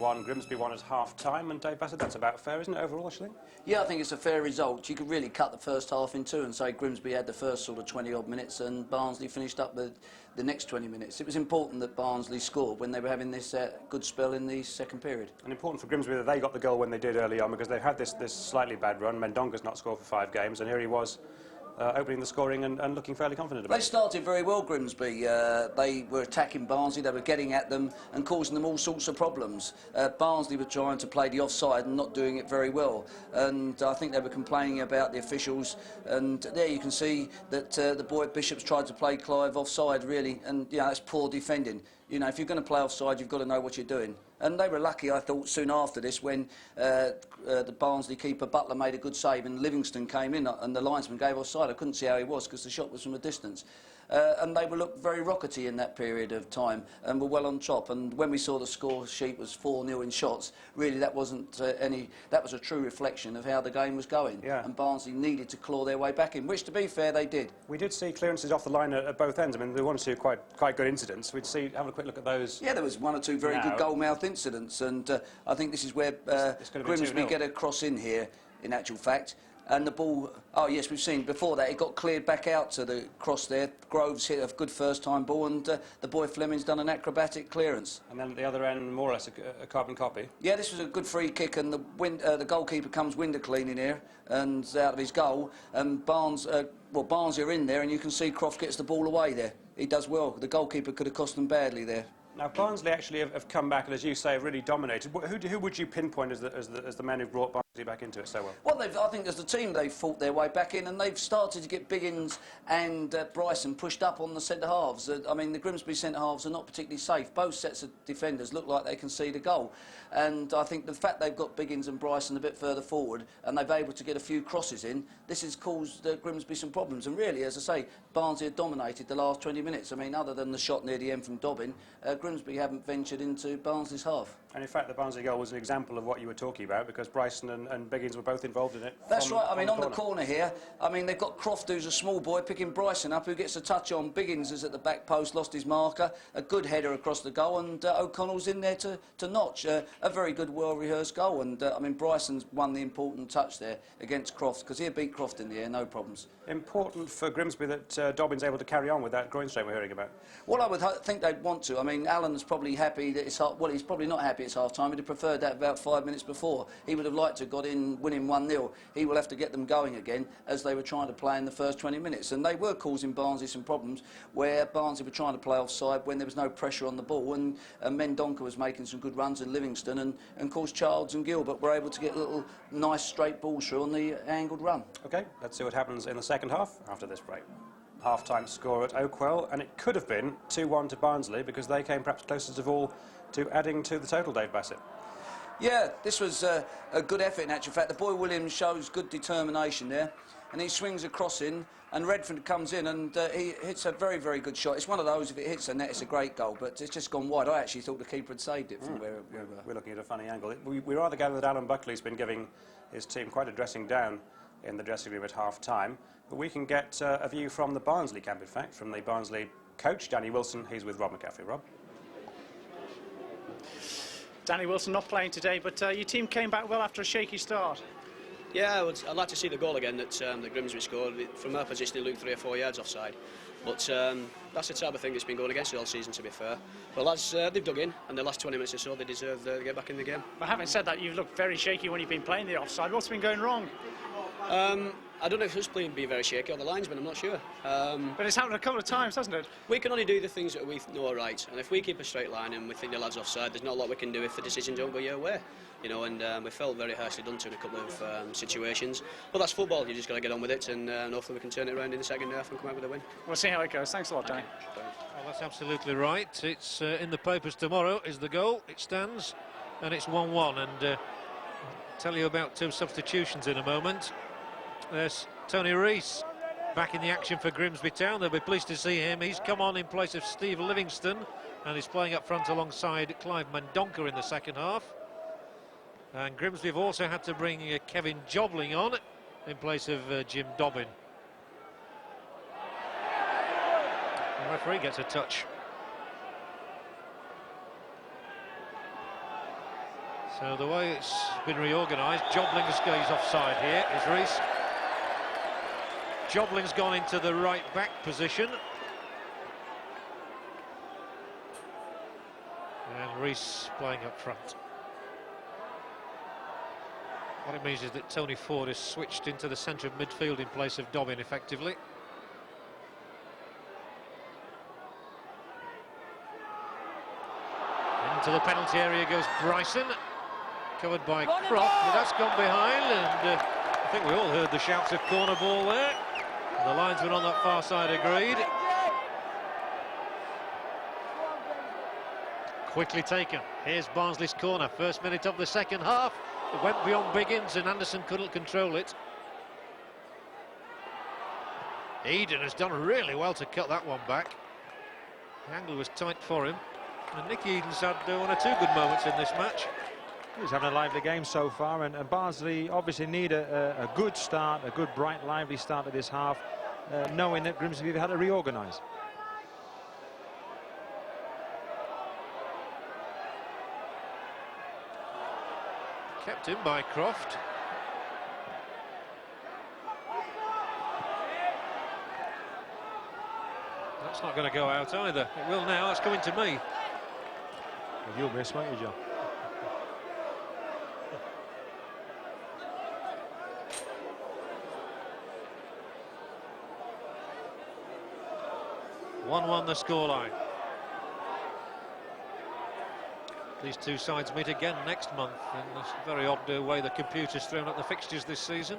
Grimsby won at half-time, and Dave Bassett, that's about fair, isn't it, overall, actually? Yeah, I think it's a fair result. You could really cut the first half in two and say Grimsby had the first sort of 20-odd minutes and Barnsley finished up the next 20 minutes. It was important that Barnsley scored when they were having this good spell in the second period. And important for Grimsby that they got the goal when they did early on, because they've had this slightly bad run. Mendonca's not scored for 5 games, and here he was opening the scoring and looking fairly confident about it. They started very well, Grimsby. They were attacking Barnsley, they were getting at them and causing them all sorts of problems. Barnsley were trying to play the offside and not doing it very well. And I think they were complaining about the officials. And there you can see that the boy Bishop's tried to play Clive offside, really. And, you know, that's poor defending. You know, if you're going to play offside, you've got to know what you're doing. And they were lucky, I thought, soon after this when the Barnsley keeper Butler made a good save and Livingston came in and the linesman gave offside. I couldn't see how he was because the shot was from a distance. And they looked very rockety in that period of time and were well on top. And when we saw the score sheet was 4-0 in shots, really that wasn't that was a true reflection of how the game was going. Yeah. And Barnsley needed to claw their way back in, which, to be fair, they did. We did see clearances off the line at both ends. I mean, there were 1 or 2 quite good incidents. We'd have a quick look at those. Yeah, there was 1 or 2 very good goal-mouth incidents, and I think this is where Grimsby get a cross in here, in actual fact. And the ball, oh yes, we've seen before that, it got cleared back out to the cross there. Groves hit a good first-time ball, and the boy Fleming's done an acrobatic clearance. And then at the other end, more or less a carbon copy. Yeah, this was a good free kick, and the goalkeeper comes window cleaning here, and out of his goal, and Barnsley are in there, and you can see Croft gets the ball away there. He does well. The goalkeeper could have cost them badly there. Now, Barnsley actually have come back and, as you say, have really dominated. Who would you pinpoint as the men who brought Barnsley back into it so well? Well, I think as the team, they've fought their way back in, and they've started to get Biggins and Bryson pushed up on the centre-halves. I mean, the Grimsby centre-halves are not particularly safe. Both sets of defenders look like they can see the goal. And I think the fact they've got Biggins and Bryson a bit further forward, and they've been able to get a few crosses in, this has caused Grimsby some problems. And really, as I say, Barnsley have dominated the last 20 minutes. I mean, other than the shot near the end from Dobbin, Grimsby haven't ventured into Barnsley's half. And in fact, the Barnsley goal was an example of what you were talking about, because Bryson and Biggins were both involved in it. That's right. I mean, on the corner here, I mean, they've got Croft, who's a small boy, picking Bryson up, who gets a touch on. Biggins is at the back post, lost his marker. A good header across the goal, and O'Connell's in there to notch. A very good, well-rehearsed goal. And, I mean, Bryson's won the important touch there against Croft, because he'll beat Croft in the air, no problems. Important for Grimsby that Dobbin's able to carry on with that groin strain we're hearing about. Well, I would think they'd want to. I mean, Allen's probably happy that it's well, he's probably not happy it's half-time. He'd have preferred that about 5 minutes before. He would have liked to have got in, winning 1-0. He will have to get them going again, as they were trying to play in the first 20 minutes. And they were causing Barnsley some problems, where Barnsley were trying to play offside when there was no pressure on the ball, and Mendonca was making some good runs in Livingston, and of course Childs and Gilbert were able to get little nice straight balls through on the angled run. OK, let's see what happens in the second half after this break. Half-time score at Oakwell, and it could have been 2-1 to Barnsley, because they came perhaps closest of all to adding to the total, Dave Bassett. Yeah, this was a good effort in actual fact. The boy Williams shows good determination there, and he swings a cross in, and Redford comes in, and he hits a very, very good shot. It's one of those, if it hits the net, it's a great goal, but it's just gone wide. I actually thought the keeper had saved it from where we were. We're looking at a funny angle. We rather gather that Alan Buckley's been giving his team quite a dressing down in the dressing room at half-time, but we can get a view from the Barnsley camp, in fact, from the Barnsley coach, Danny Wilson. He's with Rob McCaffrey. Rob? Danny Wilson not playing today, but your team came back well after a shaky start. Yeah, I'd like to see the goal again that Grimsby scored. From our position, it looked 3 or 4 yards offside. But that's the type of thing that's been going against it all season, to be fair. But lads, they've dug in, and the last 20 minutes or so, they deserve to get back in the game. But having said that, you've looked very shaky when you've been playing the offside. What's been going wrong? I don't know if us playing being very shaky or the linesman, I'm not sure. But it's happened a couple of times, hasn't it? We can only do the things that we know are right, and if we keep a straight line and we think the lad's offside, there's not a lot we can do if the decisions don't go your way. You know, and we felt very harshly done to in a couple of situations. But that's football, you just got to get on with it, and hopefully we can turn it around in the second half and come out with a win. We'll see how it goes. Thanks a lot, Danny. Well, that's absolutely right. It's in the papers tomorrow is the goal. It stands, and it's 1-1. And I'll tell you about 2 substitutions in a moment. There's Tony Rees back in the action for Grimsby Town. They'll be pleased to see him. He's come on in place of Steve Livingston, and he's playing up front alongside Clive Mendonca in the second half. And Grimsby have also had to bring Kevin Jobling on in place of Jim Dobbin. The referee gets a touch. So the way it's been reorganised, Jobling's goes offside here, is Rees. Jobling's gone into the right back position. And Rees playing up front. What it means is that Tony Ford has switched into the centre of midfield in place of Dobbin effectively. Into the penalty area goes Bryson, covered by Croft, but that's gone behind, and I think we all heard the shouts of corner ball there. The linesman on that far side agreed. Quickly taken. Here's Barnsley's corner, first minute of the second half. It went beyond Biggins and Anderson couldn't control it. Eden has done really well to cut that one back. The angle was tight for him. And Nick Eden's had one or two good moments in this match. He's having a lively game so far, and Barnsley obviously need a good start, a good, bright, lively start to this half, knowing that Grimsby have had to reorganise. Kept in by Croft. That's not going to go out either. It will now. That's coming to me. Well, you'll miss, won't you, John? (1-1) the scoreline. These two sides meet again next month in this very odd way the computer's thrown up the fixtures this season.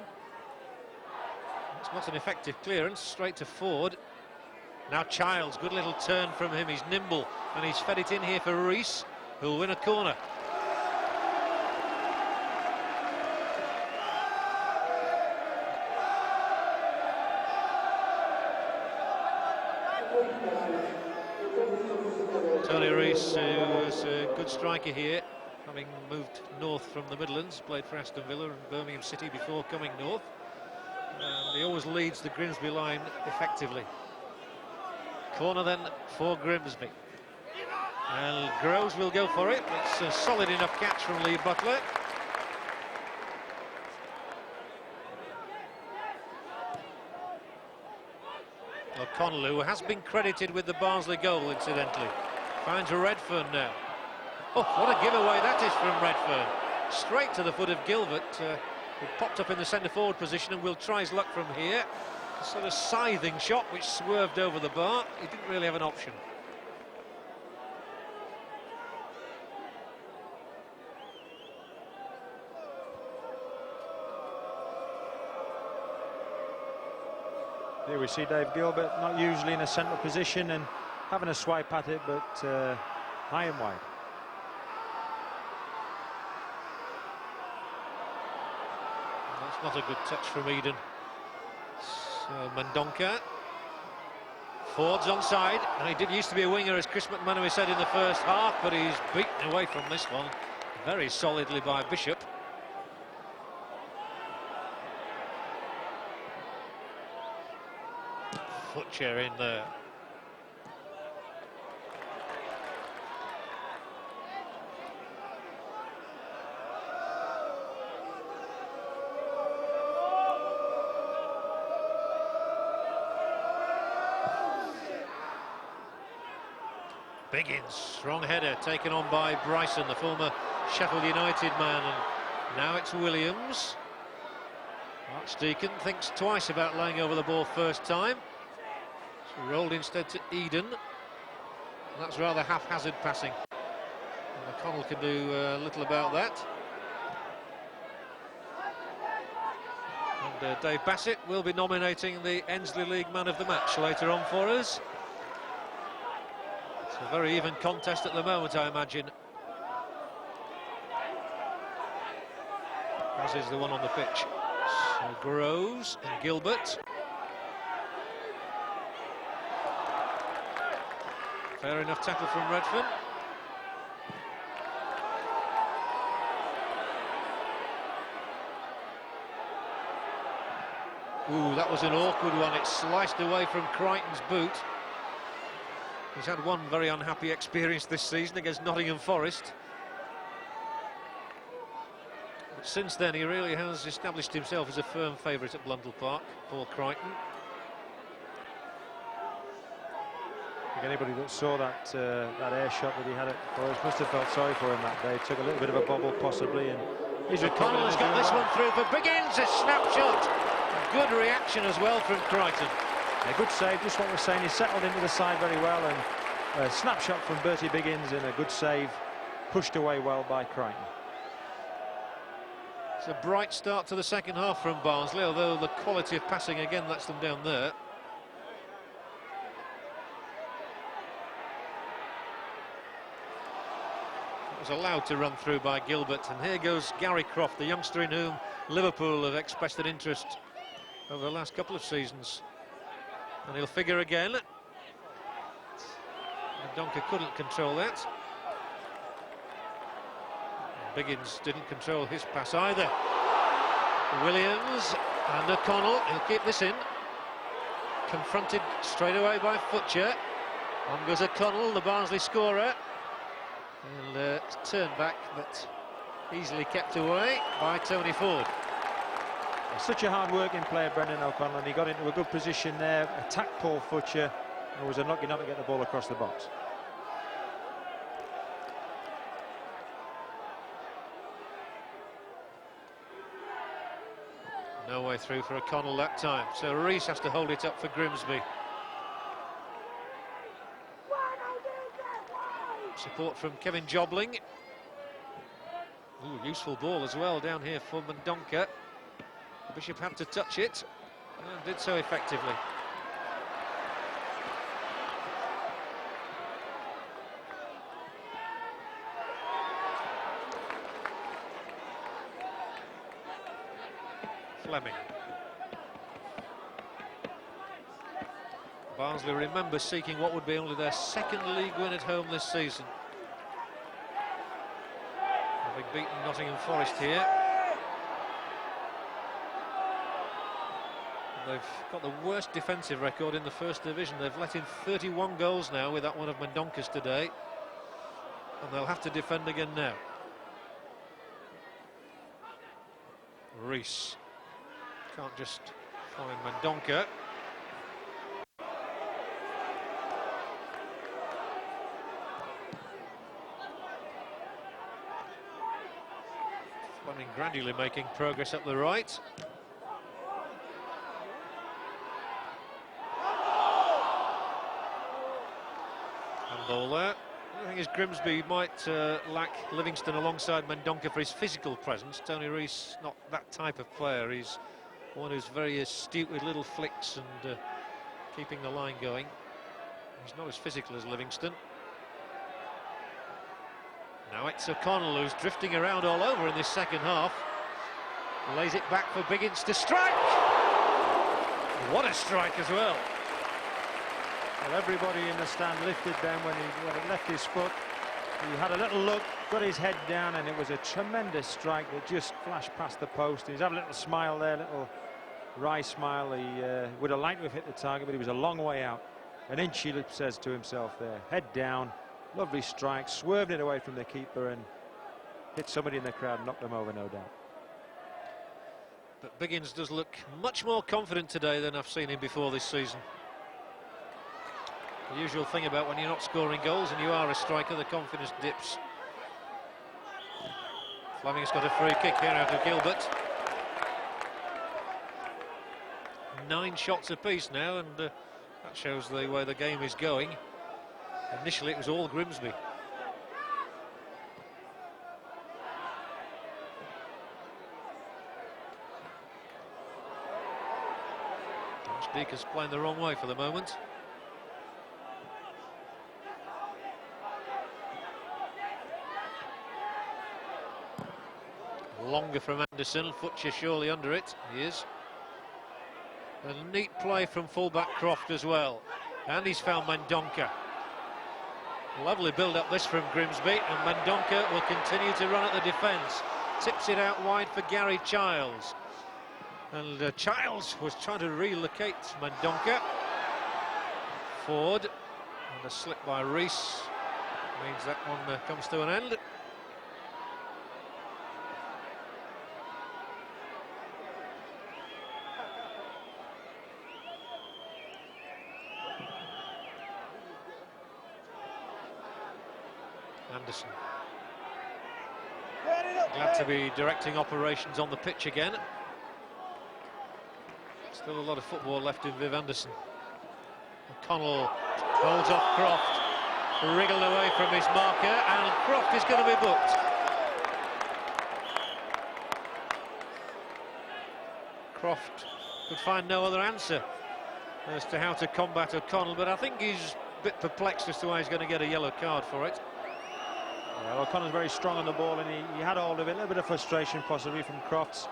It's not an effective clearance, straight to Ford. Now Childs, good little turn from him, he's nimble, and he's fed it in here for Rees, who'll win a corner. Tony Rees, who was a good striker here, having moved north from the Midlands, played for Aston Villa and Birmingham City before coming north. And he always leads the Grimsby line effectively. Corner then for Grimsby. And Groves will go for it. It's a solid enough catch from Lee Butler. O'Connell, who has been credited with the Barnsley goal, incidentally, finds Redfern now. Oh, what a giveaway that is from Redfern. Straight to the foot of Gilbert, who popped up in the centre-forward position and will try his luck from here. A sort of scything shot which swerved over the bar. He didn't really have an option. Here we see Dave Gilbert, not usually in a central position and having a swipe at it, but high and wide. That's not a good touch from Eden. So Mendonca. Ford's onside, and he did used to be a winger, as Chris McManamy said in the first half, but he's beaten away from this one very solidly by Bishop. Butcher in there. Biggins, strong header taken on by Bryson, the former Sheffield United man, and now it's Williams. Archdeacon thinks twice about laying over the ball first time. So rolled instead to Eden. And that's rather haphazard passing. And O'Connell can do little about that. And Dave Bassett will be nominating the Ensley League Man of the Match later on for us. It's a very even contest at the moment, I imagine. As is the one on the pitch. So Groves and Gilbert. Fair enough tackle from Redfern. Ooh, that was an awkward one. It sliced away from Crichton's boot. He's had one very unhappy experience this season against Nottingham Forest. But since then, he really has established himself as a firm favourite at Blundell Park, Paul Crichton. I think anybody that saw that air shot that he had at first must have felt sorry for him that day. Took a little bit of a bobble possibly, and he's O'Connell has got this one through for Biggins. A snapshot. A good reaction as well from Crichton. A good save, just what we're saying. He settled into the side very well, and a snapshot from Bertie Biggins and a good save, pushed away well by Crichton. It's a bright start to the second half from Barnsley, although the quality of passing again lets them down there. Was allowed to run through by Gilbert, and here goes Gary Croft, the youngster in whom Liverpool have expressed an interest over the last couple of seasons, and he'll figure again. Mendonca couldn't control that. Biggins didn't control his pass either. Williams and O'Connell, he'll keep this in. Confronted straight away by Futcher. On goes O'Connell, the Barnsley scorer. He'll turn back, but easily kept away by Tony Ford. Such a hard-working player, Brendan O'Connell, and he got into a good position there, attacked Paul Futcher, and was unlucky not to get the ball across the box. No way through for O'Connell that time, so Rees has to hold it up for Grimsby. Support from Kevin Jobling. Ooh, useful ball as well down here for Mendonca. Bishop had to touch it and did so effectively. Fleming. Barnsley, remember, seeking what would be only their second league win at home this season. Having beaten Nottingham Forest here. They've got the worst defensive record in the First Division. They've let in 31 goals now with that one of Mendonca's today. And they'll have to defend again now. Rees can't just find Mendonca. Fleming gradually making progress up the right. Handball there. The thing is, Grimsby might lack Livingston alongside Mendonca for his physical presence. Tony Rees, not that type of player. He's one who's very astute with little flicks and keeping the line going. He's not as physical as Livingston. Now it's O'Connell who's drifting around all over in this second half. Lays it back for Biggins to strike. What a strike as well. Well, everybody in the stand lifted then when it left his foot. He had a little look, got his head down, and it was a tremendous strike that just flashed past the post. He's had a little smile there, little wry smile. He would have liked to have hit the target, but he was a long way out. An inch, he says to himself there. Head down, lovely strike, swerved it away from the keeper and hit somebody in the crowd and knocked them over, no doubt. But Biggins does look much more confident today than I've seen him before this season. The usual thing about when you're not scoring goals and you are a striker, the confidence dips. Fleming's got a free kick here out of Gilbert. 9 shots apiece now, and that shows the way the game is going. Initially it was all Grimsby. Deacon's playing the wrong way for the moment. Longer from Anderson, Futcher surely under it, he is. A neat play from fullback Croft as well, and he's found Mendonca. Lovely build-up this from Grimsby, and Mendonca will continue to run at the defence. Tips it out wide for Gary Childs, and Childs was trying to relocate Mendonca. Ford, and a slip by Rees means that one comes to an end. Anderson. Glad to be directing operations on the pitch again. Still a lot of football left in Viv Anderson. O'Connell holds off Croft, wriggled away from his marker, and Croft is going to be booked. Croft could find no other answer as to how to combat O'Connell, but I think he's a bit perplexed as to why he's going to get a yellow card for it. Yeah, O'Connell's very strong on the ball, and he had all of it. A little bit of frustration possibly from Crofts,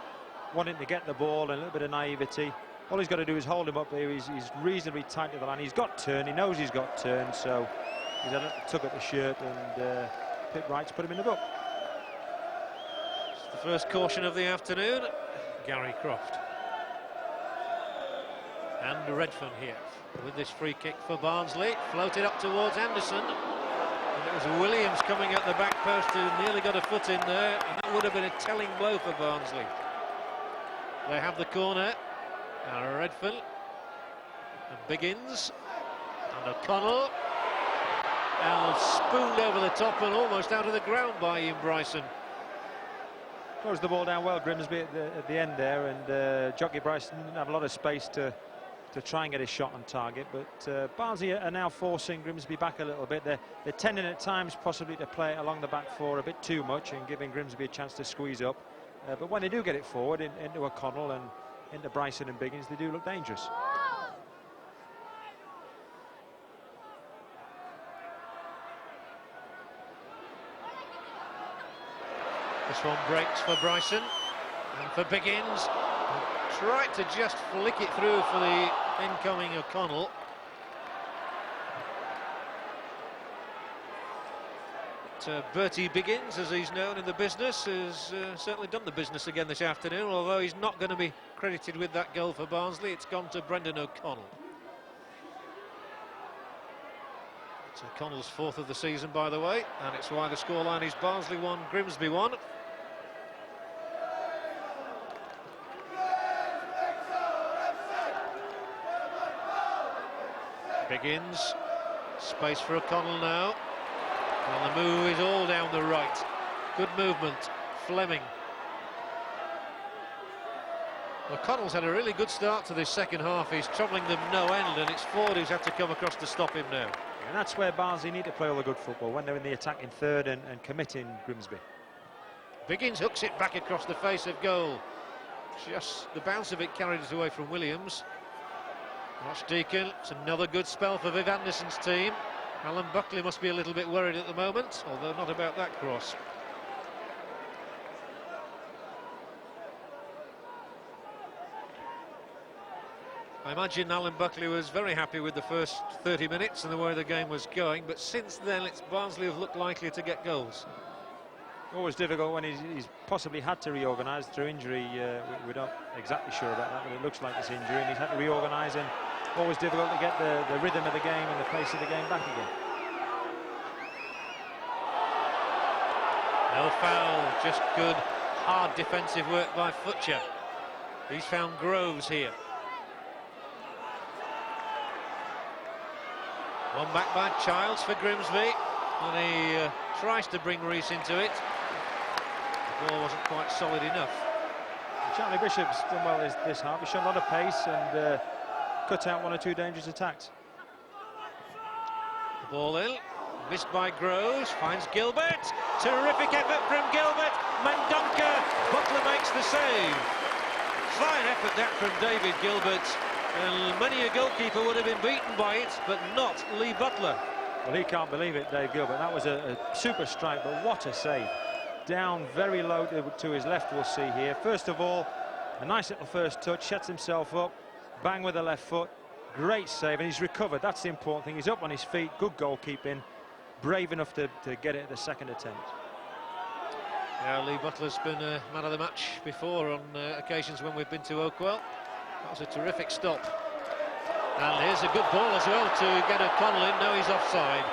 wanting to get the ball, and a little bit of naivety. All he's got to do is hold him up here. He's reasonably tight to the line. He's got turn. He knows he's got turn, so he's had a tug at the shirt, and Pip Wright's put him in the book. It's the first caution of the afternoon. Gary Croft. And Redfern here with this free kick for Barnsley. Floated up towards Anderson. And it was Williams coming at the back post who nearly got a foot in there. And that would have been a telling blow for Barnsley. They have the corner. And Redfern. And Biggins. And O'Connell. And spooned over the top and almost out of the ground by Ian Bryson. Closed the ball down well, Grimsby, at the end there, and Jockey Bryson didn't have a lot of space to try and get a shot on target, but Barnsley are now forcing Grimsby back a little bit. They're tending at times possibly to play it along the back four a bit too much and giving Grimsby a chance to squeeze up. But when they do get it forward into O'Connell and into Bryson and Biggins, they do look dangerous. This one breaks for Bryson and for Biggins. Tried to just flick it through for the incoming O'Connell. But Bertie Biggins, as he's known in the business, has certainly done the business again this afternoon, although he's not going to be credited with that goal for Barnsley. It's gone to Brendan O'Connell. It's O'Connell's fourth of the season, by the way, and it's why the scoreline is Barnsley 1, Grimsby 1. Biggins, space for O'Connell now. And the move is all down the right. Good movement, Fleming. O'Connell's had a really good start to this second half. He's troubling them no end, and it's Ford who's had to come across to stop him now. And that's where Barnsley need to play all the good football, when they're in the attacking third and committing Grimsby. Biggins hooks it back across the face of goal. Just the bounce of it carried it away from Williams. Archdeacon, it's another good spell for Viv Anderson's team. Alan Buckley must be a little bit worried at the moment, although not about that cross. I imagine Alan Buckley was very happy with the first 30 minutes and the way the game was going, but since then it's Barnsley have looked likely to get goals. Always difficult when he's possibly had to reorganise through injury. We're not exactly sure about that, but it looks like it's injury, and he's had to reorganise, and always difficult to get the rhythm of the game and the pace of the game back again. No foul, just good, hard defensive work by Futcher. He's found Groves here. One back by Childs for Grimsby, and he tries to bring Rees into it. The ball wasn't quite solid enough. Charlie Bishop's done well this half. He's shown a lot of pace and cut out one or two dangerous attacks. The ball in, missed by Groves, finds Gilbert. Terrific effort from Gilbert. Mendonca, Butler makes the save. Fine effort that from David Gilbert. And many a goalkeeper would have been beaten by it, but not Lee Butler. Well, he can't believe it, Dave Gilbert. That was a super strike, but what a save. Down very low to his left, we'll see here. First of all, a nice little first touch, sets himself up, bang with the left foot. Great save, and he's recovered. That's the important thing. He's up on his feet, good goalkeeping, brave enough to get it at the second attempt. Yeah, Lee Butler's been a man of the match before on occasions when we've been to Oakwell. That was a terrific stop. And here's a good ball as well to get O'Connell in. Now he's offside.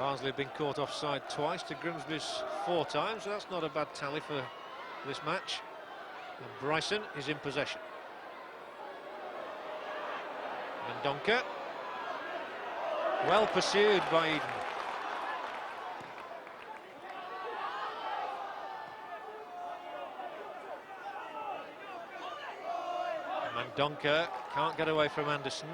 Barnsley have been caught offside twice to Grimsby's 4 times, so that's not a bad tally for this match. And Bryson is in possession. Mendonca. Well pursued by Eden. Mendonca can't get away from Anderson.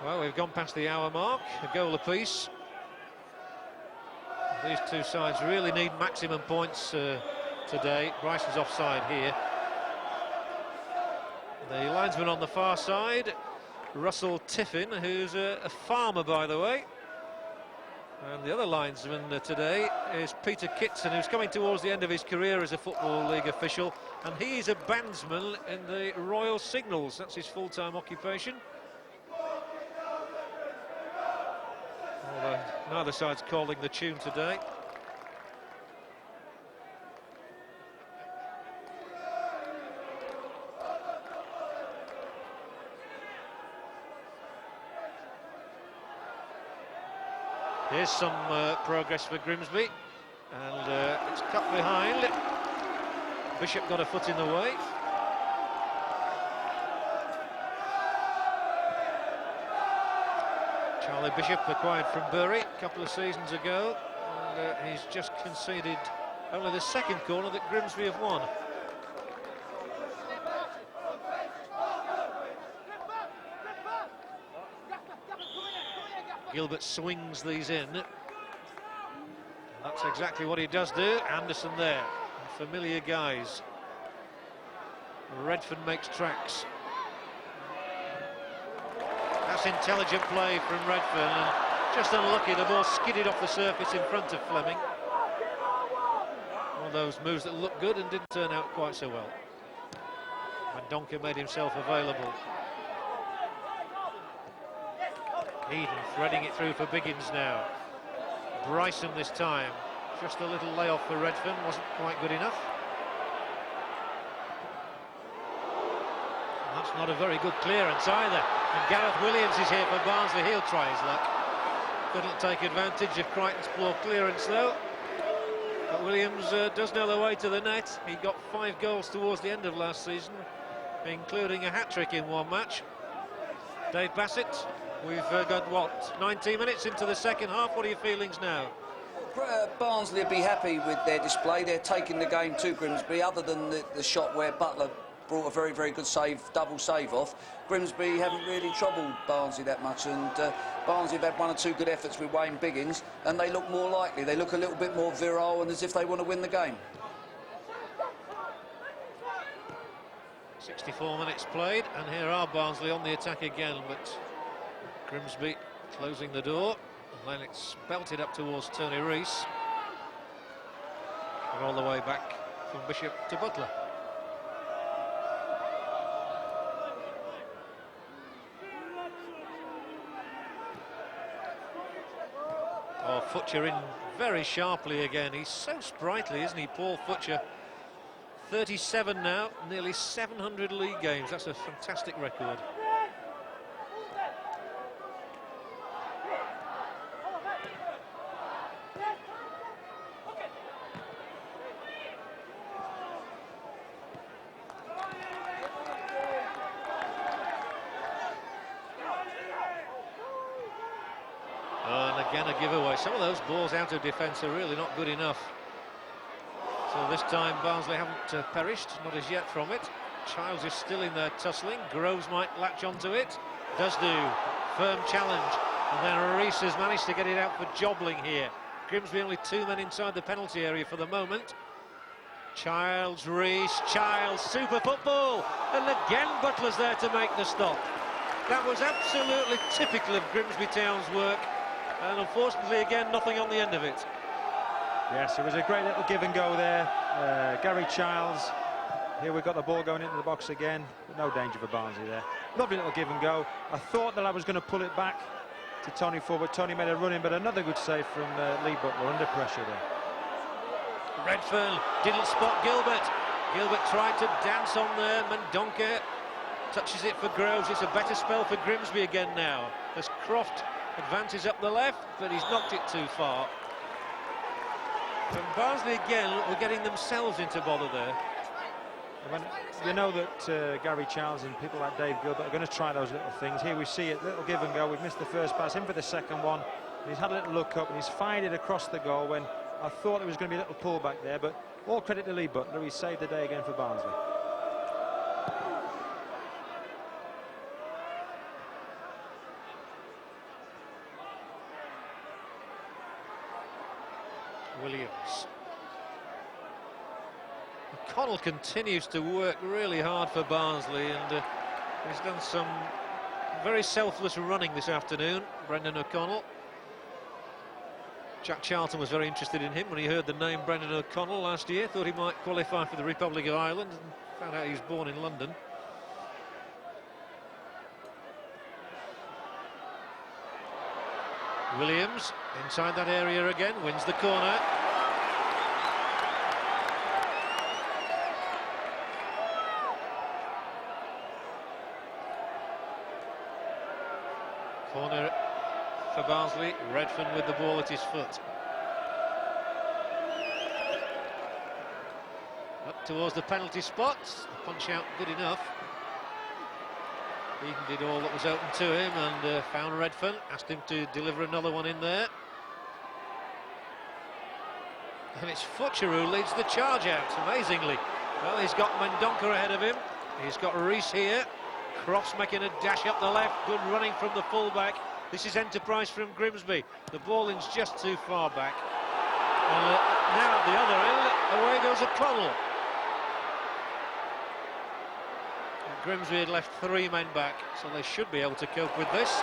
Well, we've gone past the hour mark, a goal apiece. These two sides really need maximum points today. Bryson's offside here. The linesman on the far side, Russell Tiffin, who's a farmer, by the way. And the other linesman today is Peter Kitson, who's coming towards the end of his career as a Football League official. And he's a bandsman in the Royal Signals. That's his full-time occupation. Neither side's calling the tune today. Here's some progress for Grimsby, and it's cut behind. Bishop got a foot in the way. Charlie Bishop acquired from Bury a couple of seasons ago, and he's just conceded only the second corner that Grimsby have won. Gilbert swings these in. And that's exactly what he does do. Anderson there, familiar guys. Redfern makes tracks. That's intelligent play from Redfern, and just unlucky, the ball skidded off the surface in front of Fleming. One of those moves that looked good and didn't turn out quite so well. Mendonca made himself available. Eden threading it through for Biggins now. Bryson this time. Just a little layoff for Redfern, wasn't quite good enough. And that's not a very good clearance either. And Gareth Williams is here for Barnsley. He'll try his luck. Couldn't take advantage of Crichton's poor clearance though. But Williams does know the way to the net. He got 5 goals towards the end of last season, including a hat-trick in one match. Dave Bassett, we've got, what, 19 minutes into the second half. What are your feelings now? Barnsley will be happy with their display. They're taking the game to Grimsby, other than the shot where Butler brought a very, very good save, double save off. Grimsby haven't really troubled Barnsley that much, and Barnsley have had 1 or 2 good efforts with Wayne Biggins, and they look more likely. They look a little bit more virile and as if they want to win the game. 64 minutes played, and here are Barnsley on the attack again, but Grimsby closing the door, and then it's belted up towards Tony Rees, and all the way back from Bishop to Butler. Oh, Futcher in very sharply again. He's so sprightly, isn't he, Paul Futcher? 37 now, nearly 700 league games. That's a fantastic record. And again a giveaway. Some of those balls out of defence are really not good enough. So this time Barnsley haven't perished, not as yet from it. Childs is still in there tussling. Groves might latch onto it. Does do. Firm challenge. And then Rees has managed to get it out for Jobling here. Grimsby only 2 men inside the penalty area for the moment. Childs, Rees, Childs, super football. And again Butler's there to make the stop. That was absolutely typical of Grimsby Town's work. And unfortunately again nothing on the end of it. Yes, it was a great little give and go there. Gary Childs, here we've got the ball going into the box again, but no danger for Barnsley there. Lovely little give and go. I thought that I was going to pull it back to Tony Ford, but Tony made a run in, but another good save from Lee Butler under pressure there. Redfern didn't spot Gilbert. Gilbert tried to dance on there. Mendonca touches it for Groves. It's a better spell for Grimsby again now, as Croft advances up the left, but he's knocked it too far. From Barnsley again, we're getting themselves into bother there. When you know that Gary Charles and people like Dave Gilbert are going to try those little things. Here we see it, little give and go. We've missed the first pass, in for the second one. He's had a little look up and he's fired it across the goal when I thought there was going to be a little pullback there, but all credit to Lee Butler. He saved the day again for Barnsley. Williams. O'Connell continues to work really hard for Barnsley, and he's done some very selfless running this afternoon, Brendan O'Connell. Jack Charlton was very interested in him when he heard the name Brendan O'Connell last year, thought he might qualify for the Republic of Ireland, and found out he was born in London. Williams inside that area again, wins the corner. Corner for Barnsley, Redfern with the ball at his foot. Up towards the penalty spot, the punch out good enough. He did all that was open to him and found Redfern, asked him to deliver another one in there. And it's Futcher who leads the charge out, amazingly. Well, he's got Mendonca ahead of him, he's got Rees here. Croft's making a dash up the left, good running from the fullback. This is enterprise from Grimsby. The ball is just too far back. And now at the other end, away goes O'Connell. Grimsby had left 3 men back, so they should be able to cope with this.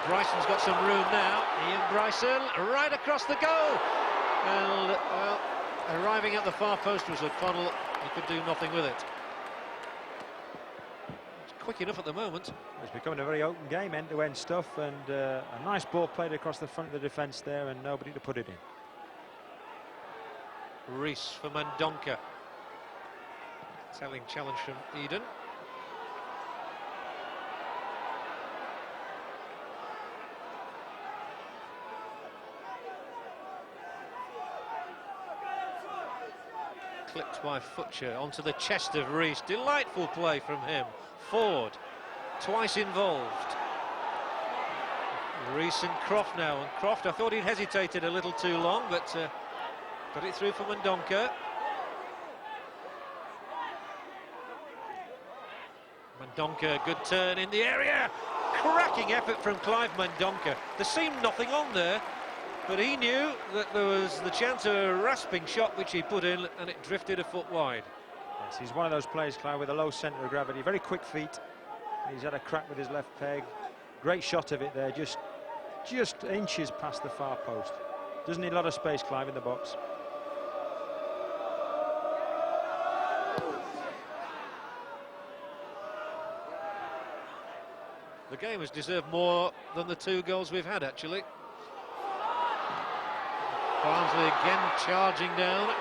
Bryson's got some room now. Ian Bryson right across the goal. And well, arriving at the far post was O'Connell. He could do nothing with it. It's quick enough at the moment. It's becoming a very open game, end-to-end stuff, and a nice ball played across the front of the defence there, and nobody to put it in. Rees for Mendonca. Telling challenge from Eden. Clipped by Futcher onto the chest of Rees. Delightful play from him. Ford, twice involved. Rees and Croft now. And Croft, I thought he'd hesitated a little too long, but got it through for Mendonca. Mendonca, good turn in the area. Cracking effort from Clive Mendonca. There seemed nothing on there, but he knew that there was the chance of a rasping shot which he put in, and it drifted a foot wide. Yes, he's one of those players, Clive, with a low centre of gravity, very quick feet. He's had a crack with his left peg. Great shot of it there, just inches past the far post. Doesn't need a lot of space, Clive, in the box. The game has deserved more than the 2 goals we've had, actually. Barnsley again charging down.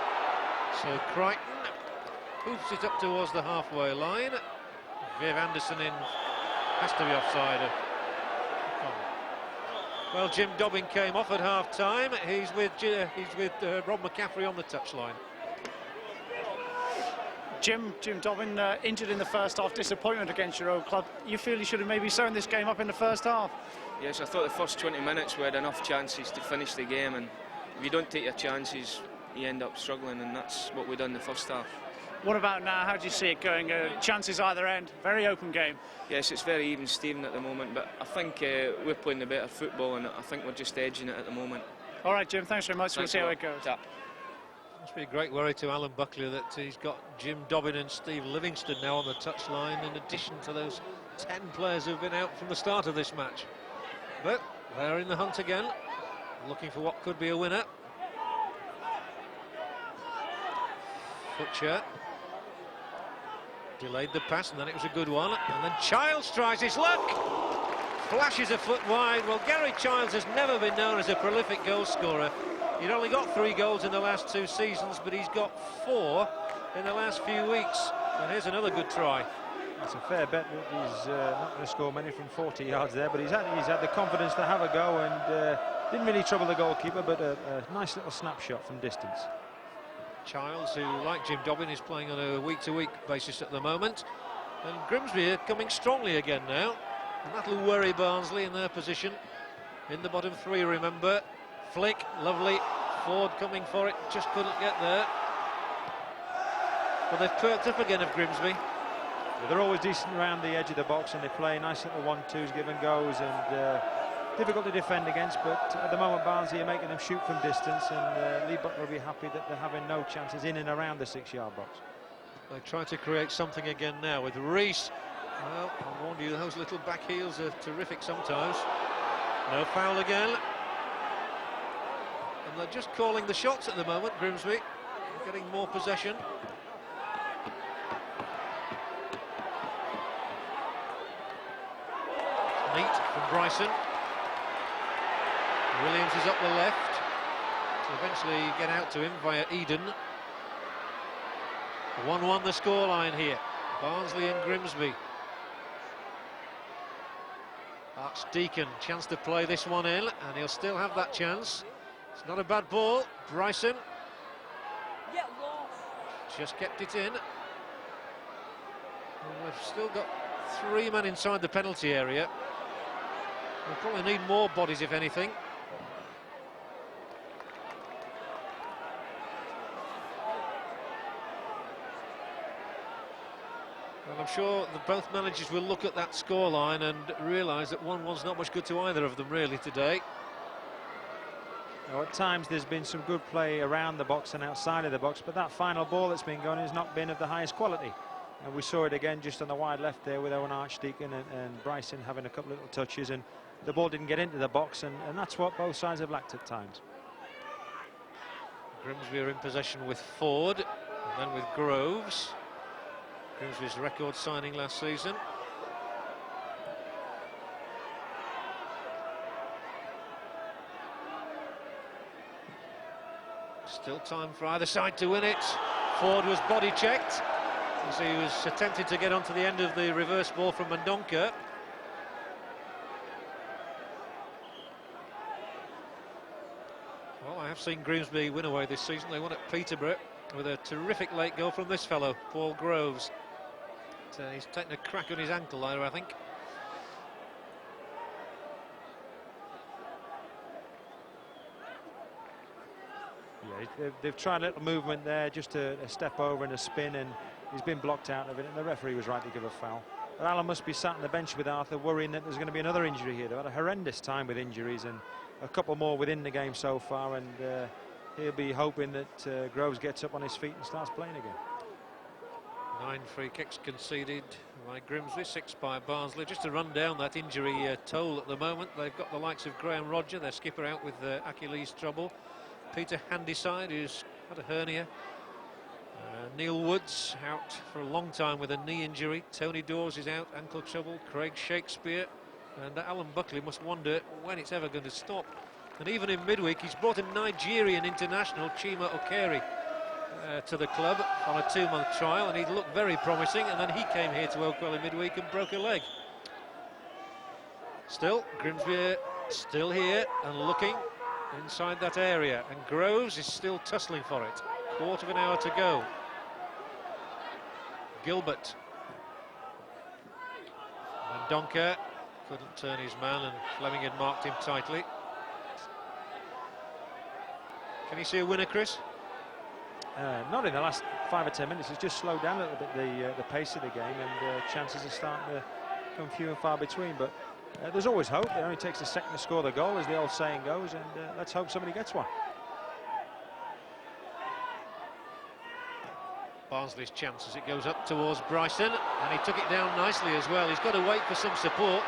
So Crichton hoofs it up towards the halfway line. Viv Anderson in, has to be offside. Well, Jim Dobbin came off at half-time. He's with Rob McCaffrey on the touchline. Jim Dobbin injured in the first half, disappointment against your old club. You feel you should have maybe sewn this game up in the first half? Yes, I thought the first 20 minutes we had enough chances to finish the game, and if you don't take your chances, you end up struggling, and that's what we done in the first half. What about now? How do you see it going? Chances either end, very open game. Yes, it's very even Steven at the moment, but I think we're playing the better football, and I think we're just edging it at the moment. All right, Jim, thanks very much. Thanks We'll see how it goes. Tap. Must be a great worry to Alan Buckley that he's got Jim Dobbin and Steve Livingston now on the touchline, in addition to those 10 players who've been out from the start of this match. But they're in the hunt again, looking for what could be a winner. Futcher delayed the pass, and then it was a good one, and then Childs tries his luck. flashes a foot wide. Well, Gary Childs has never been known as a prolific goal scorer. He'd only got 3 goals in the last 2 seasons, but he's got 4 in the last few weeks. And here's another good try. It's a fair bet that he's not going to score many from 40 yards there, but he's had the confidence to have a go, and didn't really trouble the goalkeeper, but a nice little snapshot from distance. Childs, who, like Jim Dobbin, is playing on a week-to-week basis at the moment. And Grimsby are coming strongly again now. And that'll worry Barnsley in their position. In the bottom 3, remember. Flick, lovely. Ford coming for it, just couldn't get there. But they've perked up again of Grimsby. Yeah, they're always decent around the edge of the box, and they play nice little 1-2s, give and goes, and difficult to defend against. But at the moment, Barnsley are making them shoot from distance, and Lee Butler will be happy that they're having no chances in and around the 6-yard box. They try to create something again now with Rees. Well, I warned you, those little back heels are terrific sometimes. No foul again. And they're just calling the shots at the moment, Grimsby. Getting more possession. Neat from Bryson. Williams is up the left to eventually get out to him via Eden. 1-1 the scoreline here. Barnsley and Grimsby. Archdeacon, chance to play this one in, and he'll still have that chance. It's not a bad ball. Bryson just kept it in. And we've still got 3 men inside the penalty area. We'll probably need more bodies, if anything. And I'm sure that both managers will look at that scoreline and realise that 1-1's not much good to either of them, really, today. Now, at times there's been some good play around the box and outside of the box, but that final ball that's been going has not been of the highest quality. And we saw it again just on the wide left there with Owen Archdeacon and Bryson having a couple of little touches, and the ball didn't get into the box, and that's what both sides have lacked at times. Grimsby are in possession with Ford, and then with Groves. Grimsby's record signing last season. Still time for either side to win it. Ford was body checked as he was attempting to get onto the end of the reverse ball from Mendonca. Well, I have seen Grimsby win away this season. They won at Peterborough with a terrific late goal from this fellow, Paul Groves. He's taken a crack on his ankle there, I think. Yeah, they've tried a little movement there, just a step over and a spin, and he's been blocked out of it, and the referee was right to give a foul. But Alan must be sat on the bench with Arthur, worrying that there's going to be another injury here. They've had a horrendous time with injuries, and a couple more within the game so far, and he'll be hoping that Groves gets up on his feet and starts playing again. 9 free kicks conceded by Grimsby, 6 by Barnsley. Just to run down that injury toll at the moment, they've got the likes of Graham Rodger, their skipper, out with Achilles trouble. Peter Handyside, who's had a hernia. Neil Woods out for a long time with a knee injury. Tony Dawes is out, ankle trouble. Craig Shakespeare, and Alan Buckley must wonder when it's ever going to stop. And even in midweek, he's brought a Nigerian international, Chima Okere, to the club on a 2-month trial, and he looked very promising, and then he came here to Oakwell in midweek and broke a leg. Still, Grimsby still here and looking inside that area, and Groves is still tussling for it. Quarter of an hour to go. Gilbert. Mendonca couldn't turn his man, and Fleming had marked him tightly. Can you see a winner, Chris? Not in the last 5 or 10 minutes. It's just slowed down a little bit, the pace of the game, and chances are starting to come few and far between. But there's always hope. It only takes a second to score the goal, as the old saying goes, and let's hope somebody gets one. Barnsley's chance as it goes up towards Bryson, and he took it down nicely as well. He's got to wait for some support.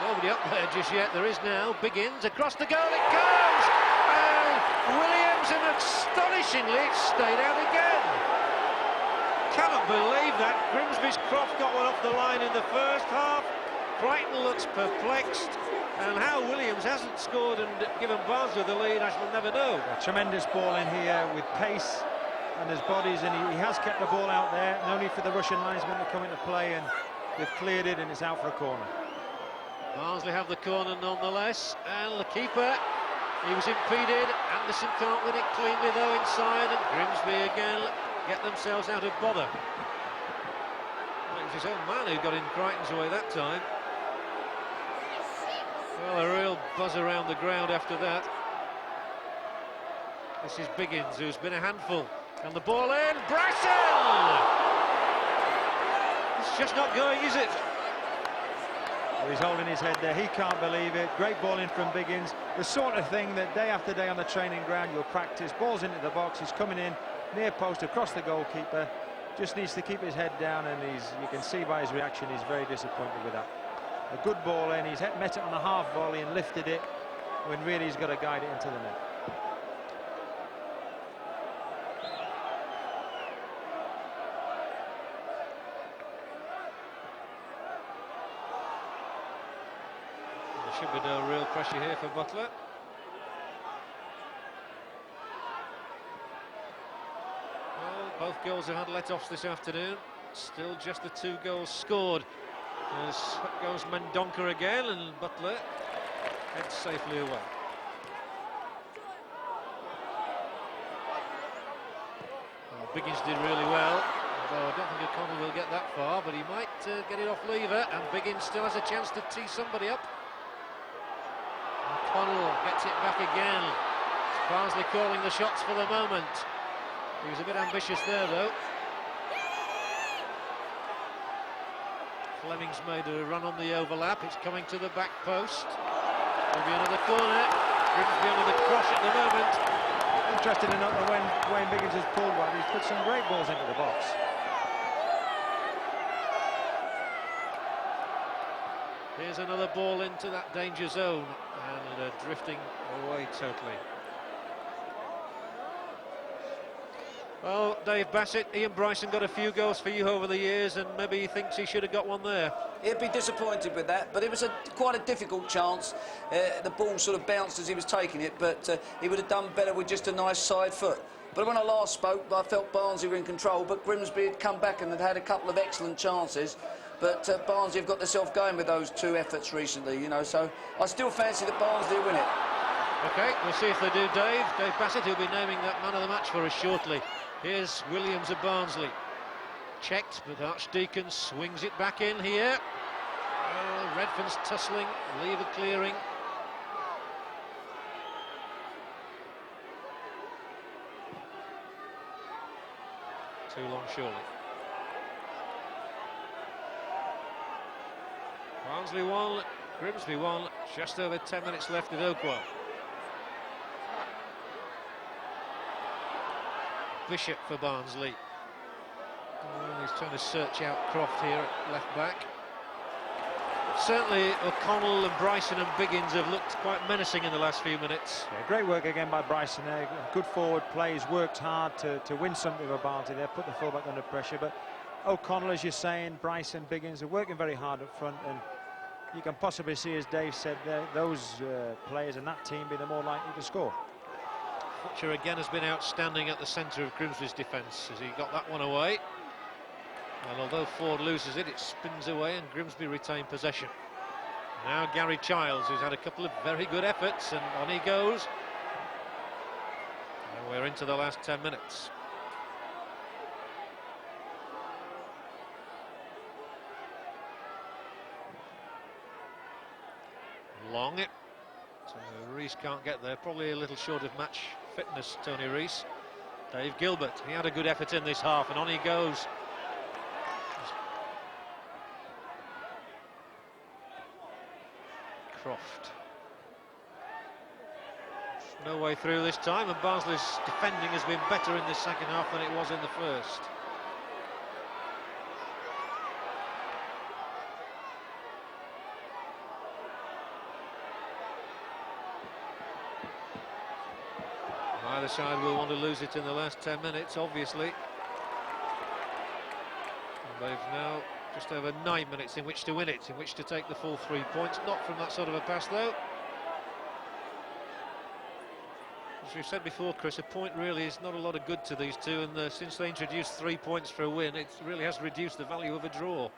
Nobody up there just yet. There is now. Begins across the goal. It goes! And Williams, and astonishingly, it stayed out again. Cannot believe that. Grimsby's Croft got one off the line in the first half. Crichton looks perplexed, and how Williams hasn't scored and given Barnsley the lead, I shall never know. A tremendous ball in here with pace, and there's bodies, and he has kept the ball out there. No need for the Russian linesman to come into play, and they've cleared it, and it's out for a corner. Barnsley have the corner nonetheless, and the keeper, he was impeded. Anderson can't win it cleanly though inside, and Grimsby again get themselves out of bother. It was his own man who got in Crichton's way that time. Well, a real buzz around the ground after that. This is Biggins, who's been a handful. And the ball in, Bryson! It's just not going, is it? Well, he's holding his head there, he can't believe it. Great ball in from Biggins. The sort of thing that day after day on the training ground you'll practice. Ball's into the box, he's coming in, near post across the goalkeeper. Just needs to keep his head down, and you can see by his reaction he's very disappointed with that. A good ball in, he's met it on a half volley and lifted it when really he's got to guide it into the net. There should be no real pressure here for Butler. Well, both goals have had let-offs this afternoon. Still just the 2 goals scored. As goes Mendonca again, and Butler heads safely away. Well, Biggins did really well, although I don't think O'Connell will get that far, but he might get it off lever, and Biggins still has a chance to tee somebody up. O'Connell gets it back again. It's Barnsley calling the shots for the moment. He was a bit ambitious there, though. Fleming's made a run on the overlap. It's coming to the back post. There'll be another corner. Grimsby under the cross at the moment. Interested in when Wayne Biggins has pulled one. He's put some great balls into the box. Here's another ball into that danger zone, and drifting away totally. Well, Dave Bassett, Ian Bryson got a few goals for you over the years, and maybe he thinks he should have got one there. He'd be disappointed with that, but it was quite a difficult chance. The ball sort of bounced as he was taking it, but he would have done better with just a nice side foot. But when I last spoke, I felt Barnsley were in control, but Grimsby had come back and had a couple of excellent chances. But Barnsley have got themselves going with those 2 efforts recently, you know, so I still fancy that Barnsley win it. OK, we'll see if they do, Dave. Dave Bassett, who'll be naming that man of the match for us shortly. Here's Williams of Barnsley. Checked, but Archdeacon swings it back in here. Oh, Redfern's tussling, lever clearing. Too long, surely. Barnsley 1, Grimsby 1, just over 10 minutes left at Oakwell. Bishop for Barnsley. Oh, he's trying to search out Croft here at left back. Certainly O'Connell and Bryson and Biggins have looked quite menacing in the last few minutes. Yeah, great work again by Bryson there. Good forward play. He's worked hard to win something with Barnsley there, put the fullback under pressure. But O'Connell, as you're saying, Bryson, Biggins are working very hard up front, and you can possibly see, as Dave said, those players and that team be the more likely to score. Butcher again has been outstanding at the centre of Grimsby's defence as he got that one away. And although Ford loses it, it spins away and Grimsby retain possession. Now Gary Childs, who's had a couple of very good efforts, and on he goes. And we're into the last 10 minutes. Long it. So Rees can't get there, probably a little short of match fitness, Tony Rees. Dave Gilbert, he had a good effort in this half, and on he goes. Croft. No way through this time, and Barnsley's defending has been better in the second half than it was in the first. Either side will want to lose it in the last 10 minutes, obviously. And they've now Just over 9 minutes in which to win it, in which to take the full 3 points. Not from that sort of a pass, though. As we've said before, Chris, a point really is not a lot of good to these two, and since they introduced 3 points for a win, it really has reduced the value of a draw.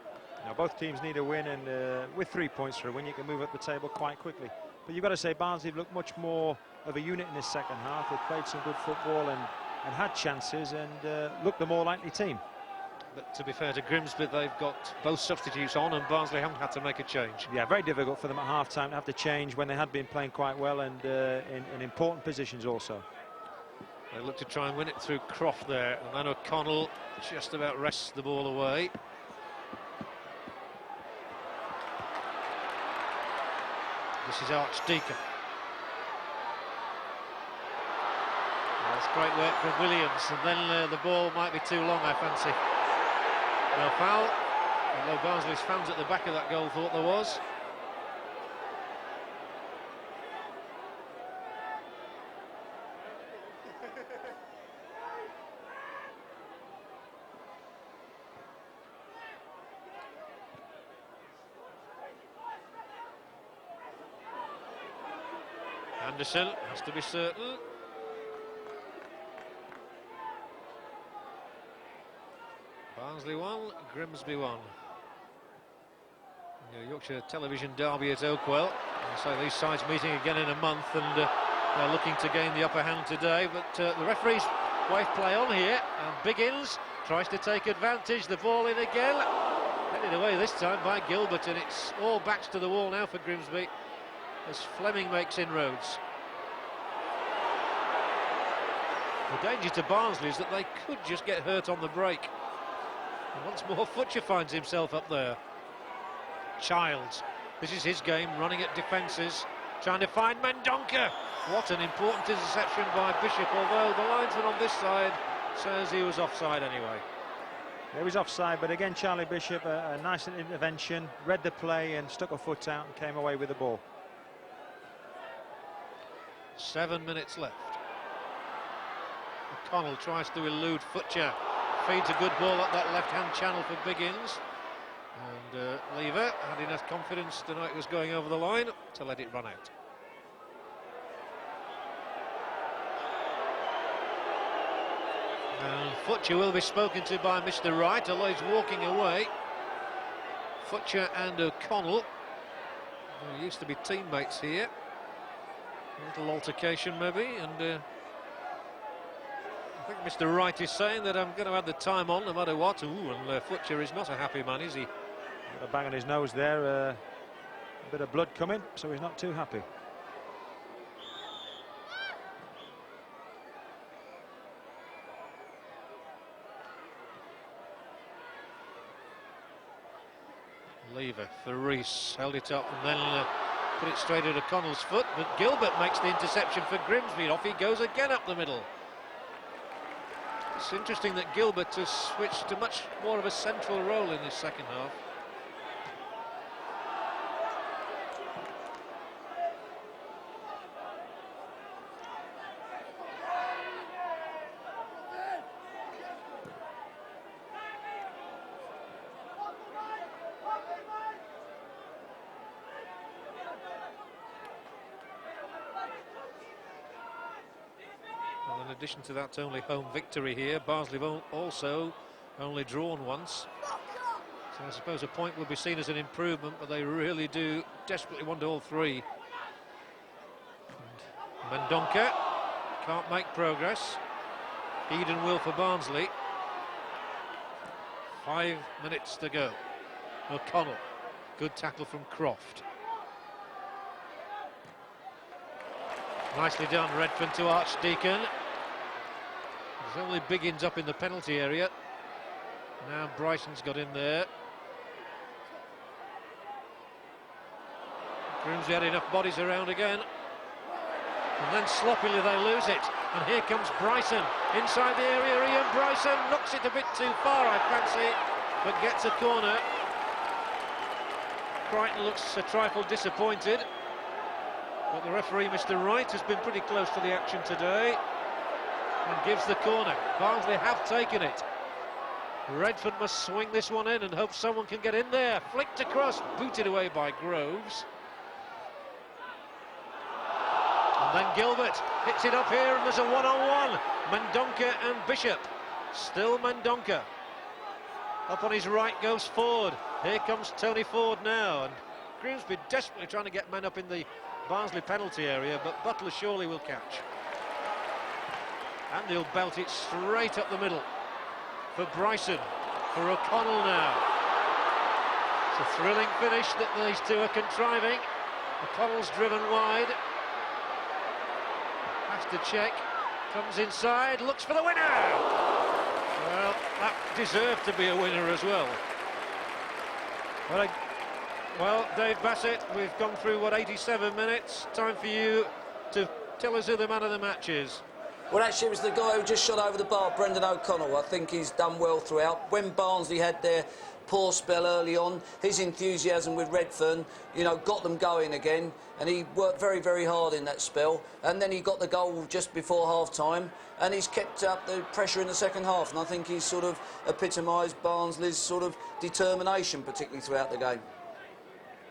Now, both teams need a win, and with 3 points for a win, you can move up the table quite quickly. But you've got to say, Barnsley have looked much more of a unit in this second half. They've played some good football and had chances, and looked the more likely team. But to be fair to Grimsby, they've got both substitutes on, and Barnsley haven't had to make a change. Yeah, very difficult for them at half-time to have to change when they had been playing quite well, and in important positions also. They look to try and win it through Croft there, and then O'Connell just about wrests the ball away. This is Archdeacon. That's great work from Williams, and then the ball might be too long, I fancy. No foul, although Barnsley's fans at the back of that goal thought there was. Anderson has to be certain. Barnsley 1, Grimsby 1. Yorkshire television derby at Oakwell. So these sides meeting again in a month, and they're looking to gain the upper hand today. But the referee's wave play on here, and Biggins tries to take advantage. The ball in again, headed away this time by Gilbert, and it's all backs to the wall now for Grimsby as Fleming makes inroads. The danger to Barnsley is that they could just get hurt on the break. And once more, Futcher finds himself up there. Childs, this is his game, running at defences, trying to find Mendonca. What an important interception by Bishop, although the linesman on this side says he was offside anyway. He was offside, but again, Charlie Bishop, a nice intervention, read the play and stuck a foot out and came away with the ball. 7 minutes left. O'Connell tries to elude Futcher. Feeds a good ball up that left-hand channel for Biggins. And Lever had enough confidence tonight it was going over the line to let it run out. And Futcher will be spoken to by Mr. Wright, although he's walking away. Futcher and O'Connell, who used to be teammates here. A little altercation maybe, and I think Mr. Wright is saying that I'm going to have the time on no matter what. Ooh, and Futcher is not a happy man, is he? Got a bang on his nose there, a bit of blood coming, so he's not too happy. Lever for Rees, held it up and then put it straight at O'Connell's foot, but Gilbert makes the interception for Grimsby. Off he goes again up the middle. It's interesting that Gilbert has switched to much more of a central role in this second half. In addition to that only home victory here, Barnsley have also only drawn once. So I suppose a point will be seen as an improvement, but they really do desperately want all three. And Mendonca can't make progress. Eden will for Barnsley. 5 minutes to go. O'Connell, good tackle from Croft. Nicely done, Redfern to Archdeacon. There's only Biggins up in the penalty area. Now Bryson's got in there. Grimsby had enough bodies around again. And then sloppily they lose it. And here comes Bryson. Inside the area, Ian Bryson knocks it a bit too far, I fancy, but gets a corner. Crichton looks a trifle disappointed. But the referee, Mr. Wright, has been pretty close to the action today and gives the corner. Barnsley have taken it. Redford must swing this one in and hope someone can get in there. Flicked across, booted away by Groves. And then Gilbert hits it up here, and there's a one-on-one. Mendonca and Bishop. Still Mendonca. Up on his right goes Ford. Here comes Tony Ford now. And Grimsby desperately trying to get men up in the Barnsley penalty area, but Butler surely will catch. And he'll belt it straight up the middle for Bryson, for O'Connell now. It's a thrilling finish that these two are contriving. O'Connell's driven wide. Has to check, comes inside, looks for the winner! Well, that deserved to be a winner as well. Well, Dave Bassett, we've gone through, 87 minutes. Time for you to tell us who the man of the match is. Well, actually, it was the guy who just shot over the bar, Brendan O'Connell. I think he's done well throughout. When Barnsley had their poor spell early on, his enthusiasm with Redfern, you know, got them going again, and he worked very, very hard in that spell. And then he got the goal just before half-time, and he's kept up the pressure in the second half. And I think he's sort of epitomised Barnsley's sort of determination, particularly throughout the game.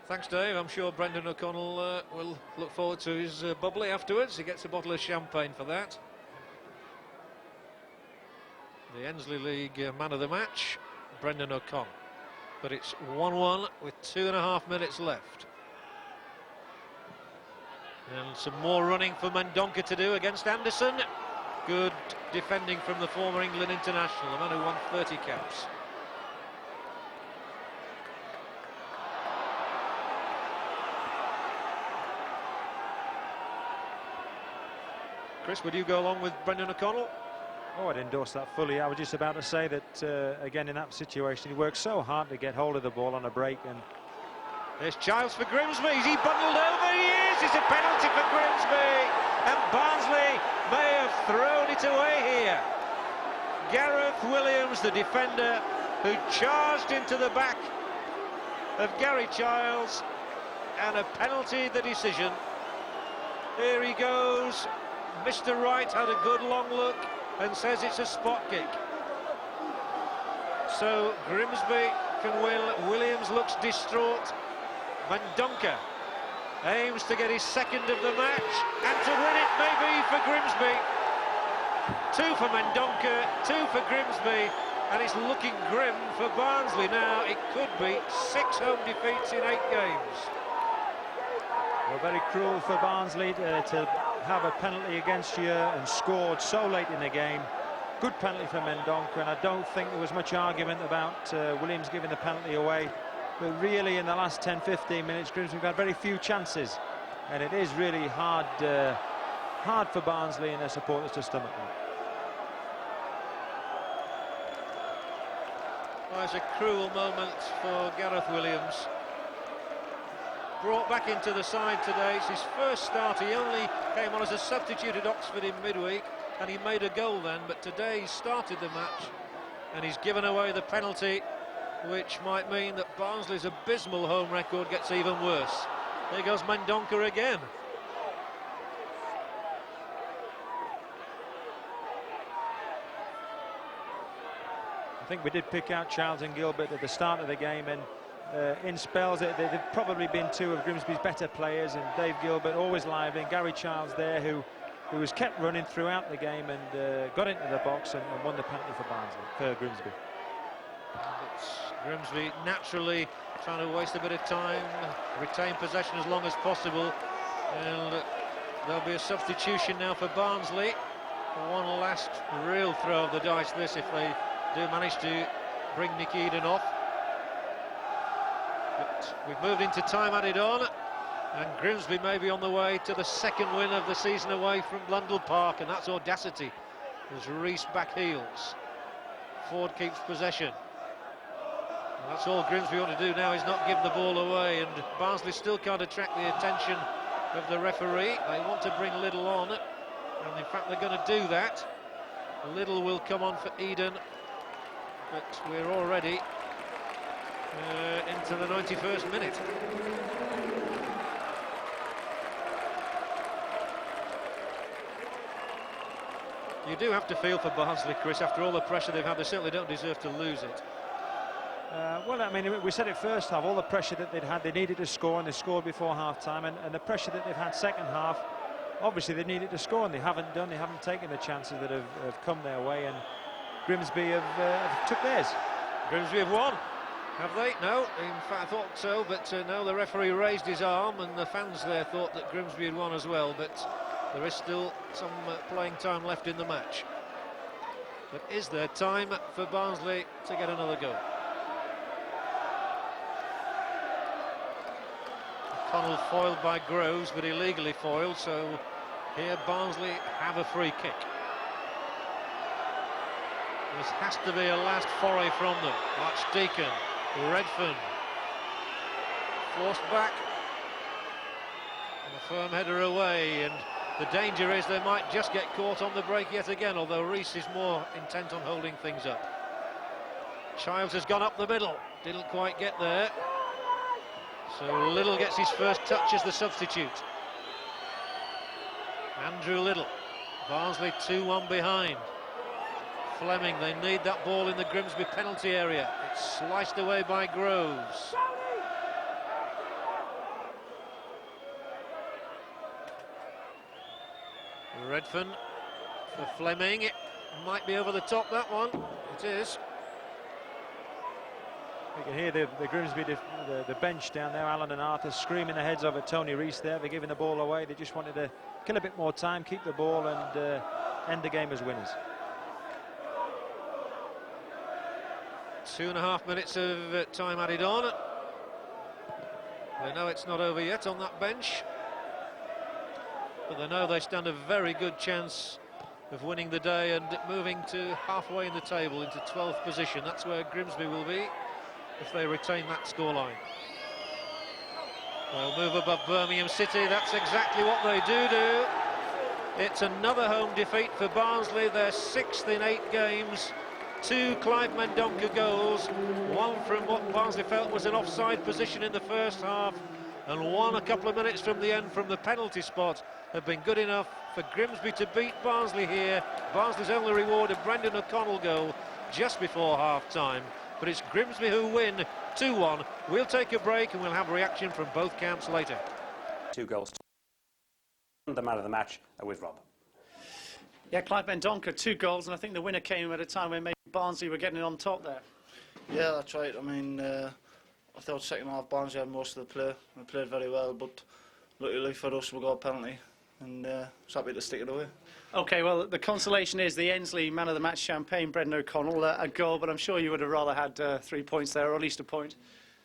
Thanks, Dave. I'm sure Brendan O'Connell will look forward to his bubbly afterwards. He gets a bottle of champagne for that. The Ensley League man of the match, Brendan O'Connell. But it's 1-1 with 2.5 minutes left. And some more running for Mendonca to do against Anderson. Good defending from the former England international, the man who won 30 caps. Chris, would you go along with Brendan O'Connell? Oh, I'd endorse that fully. I was just about to say that, again, in that situation, he worked so hard to get hold of the ball on a break. And there's Childs for Grimsby. Is he bundled over? He is! It's a penalty for Grimsby. And Barnsley may have thrown it away here. Gareth Williams, the defender, who charged into the back of Gary Childs. And a penalty, the decision. Here he goes. Mr. Wright had a good long look and says it's a spot kick. So Grimsby can win. Williams looks distraught. Mendonca aims to get his second of the match, and to win it maybe for Grimsby. 2 for Mendonca, 2 for Grimsby, and it's looking grim for Barnsley now. It could be 6 home defeats in 8 games. well, very cruel for Barnsley to have a penalty against you and scored so late in the game. Good penalty for Mendonca, and I don't think there was much argument about Williams giving the penalty away. But really, in the last 10-15 minutes, Grimsby have had very few chances, and it is really hard for Barnsley and their supporters to stomach them. Well, it's a cruel moment for Gareth Williams. Brought back into the side today. It's his first start. He only came on as a substitute at Oxford in midweek, and he made a goal then, but today he started the match and he's given away the penalty, which might mean that Barnsley's abysmal home record gets even worse. There goes Mendonca again. I think we did pick out Childs and Gilbert at the start of the game, and in spells they've probably been 2 of Grimsby's better players, and Dave Gilbert always lively, and Gary Childs there who was kept running throughout the game and got into the box and won the penalty for Grimsby. But Grimsby naturally trying to waste a bit of time, retain possession as long as possible, and there'll be a substitution now for Barnsley. One last real throw of the dice this, if they do manage to bring Nick Eden off. But we've moved into time added on, and Grimsby may be on the way to the second win of the season away from Blundell Park, and that's audacity as Reese back heels. Ford keeps possession. And that's all Grimsby want to do now, is not give the ball away, and Barnsley still can't attract the attention of the referee. They want to bring Liddell on, and in fact they're going to do that. Liddell will come on for Eden, but we're already into the 91st minute. You do have to feel for Barnsley, Chris, after all the pressure they've had. They certainly don't deserve to lose it. Well, I mean, we said it first half, all the pressure that they'd had, they needed to score, and they scored before half-time, and the pressure that they've had second half, obviously they needed to score, and they haven't taken the chances that have come their way, and Grimsby have took theirs. Grimsby have won, have they? No, in fact I thought so, but no, the referee raised his arm, and the fans there thought that Grimsby had won as well, but there is still some playing time left in the match. But is there time for Barnsley to get another goal? Connell foiled by Groves, but illegally foiled, so here Barnsley have a free kick. This has to be a last foray from them. Archdeacon, Redfern, forced back, and a firm header away, and the danger is they might just get caught on the break yet again, although Rees is more intent on holding things up. Childs has gone up the middle, didn't quite get there. So Little gets his first touch as the substitute. Andrew Little, Barnsley 2-1 behind. Fleming, they need that ball in the Grimsby penalty area. It's sliced away by Groves. Redfern for Fleming, it might be over the top, that one. It is. You can hear the Grimsby, the bench down there, Alan and Arthur screaming their heads over Tony Rees there. They're giving the ball away. They just wanted to kill a bit more time, keep the ball, and end the game as winners. 2.5 minutes of time added on. They know it's not over yet on that bench, but they know they stand a very good chance of winning the day and moving to halfway in the table into 12th position. That's where Grimsby will be if they retain that scoreline. They'll move above Birmingham City. That's exactly what they do. It's another home defeat for Barnsley, their 6th in 8 games. 2 Clive Mendonca goals, one from what Barnsley felt was an offside position in the first half, and one a couple of minutes from the end from the penalty spot have been good enough for Grimsby to beat Barnsley here. Barnsley's only reward a Brendan O'Connell goal just before half-time. But it's Grimsby who win 2-1. We'll take a break and we'll have a reaction from both camps later. 2 goals. The man of the match with Rob. Yeah, Clive Mendonca, 2 goals, and I think the winner came at a time when maybe Barnsley were getting on top there. Yeah, that's right. I mean, I thought second half Barnsley had most of the play. They played very well, but luckily for us we got a penalty, and was happy to stick it away. OK, well, the consolation is the Ainsley man of the match champagne, Brendan O'Connell, a goal, but I'm sure you would have rather had 3 points there, or at least a point.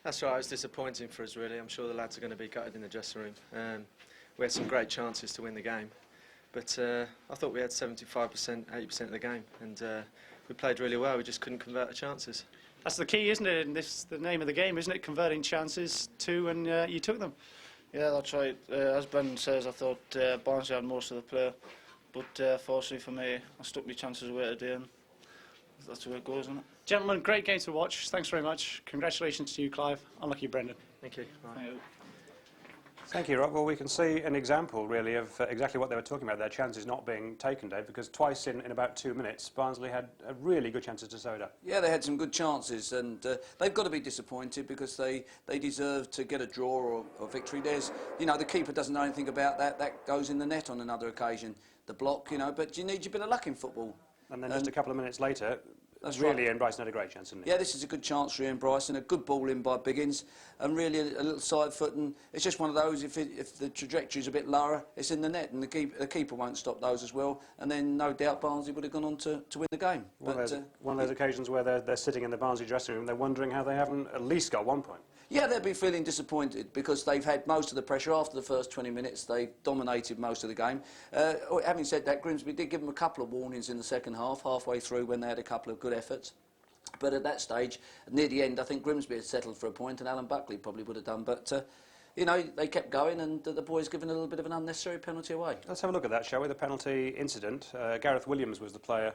That's right, it was disappointing for us really. I'm sure the lads are going to be gutted in the dressing room. We had some great chances to win the game, but I thought we had 75%, 80% of the game, and we played really well. We just couldn't convert the chances. That's the key, isn't it? And this the name of the game, isn't it? Converting chances too, and you took them. Yeah, that's right. As Brendan says, I thought Barnsley had most of the play, but fortunately for me, I stuck my chances away today, and that's the way it goes, isn't it? Gentlemen, great game to watch. Thanks very much. Congratulations to you, Clive. Unlucky, Brendan. Thank you. Thank you. Thank you, Rob. Well, we can see an example, really, of exactly what they were talking about, their chances not being taken, Dave, because twice in about 2 minutes, Barnsley had really good chances to sew it up. Yeah, they had some good chances, and they've got to be disappointed because they deserve to get a draw or victory. There's, you know, the keeper doesn't know anything about that. That goes in the net on another occasion. The block, you know, but you need your bit of luck in football. And then just a couple of minutes later, That's really, right. Ian Bryson had a great chance, didn't he? Yeah, this is a good chance for Ian Bryson, a good ball in by Biggins, and really a little side foot, and it's just one of those, if the trajectory's a bit lower, it's in the net, and the keeper won't stop those as well, and then no doubt Barnsley would have gone on to win the game. One of those occasions where they're sitting in the Barnsley dressing room, they're wondering how they haven't at least got 1 point. Yeah, they'll be feeling disappointed because they've had most of the pressure after the first 20 minutes. They dominated most of the game. Having said that, Grimsby did give them a couple of warnings in the second half, halfway through when they had a couple of good efforts. But at that stage, near the end, I think Grimsby had settled for a point, and Alan Buckley probably would have done. But, you know, they kept going, and the boys given a little bit of an unnecessary penalty away. Let's have a look at that, shall we? The penalty incident. Gareth Williams was the player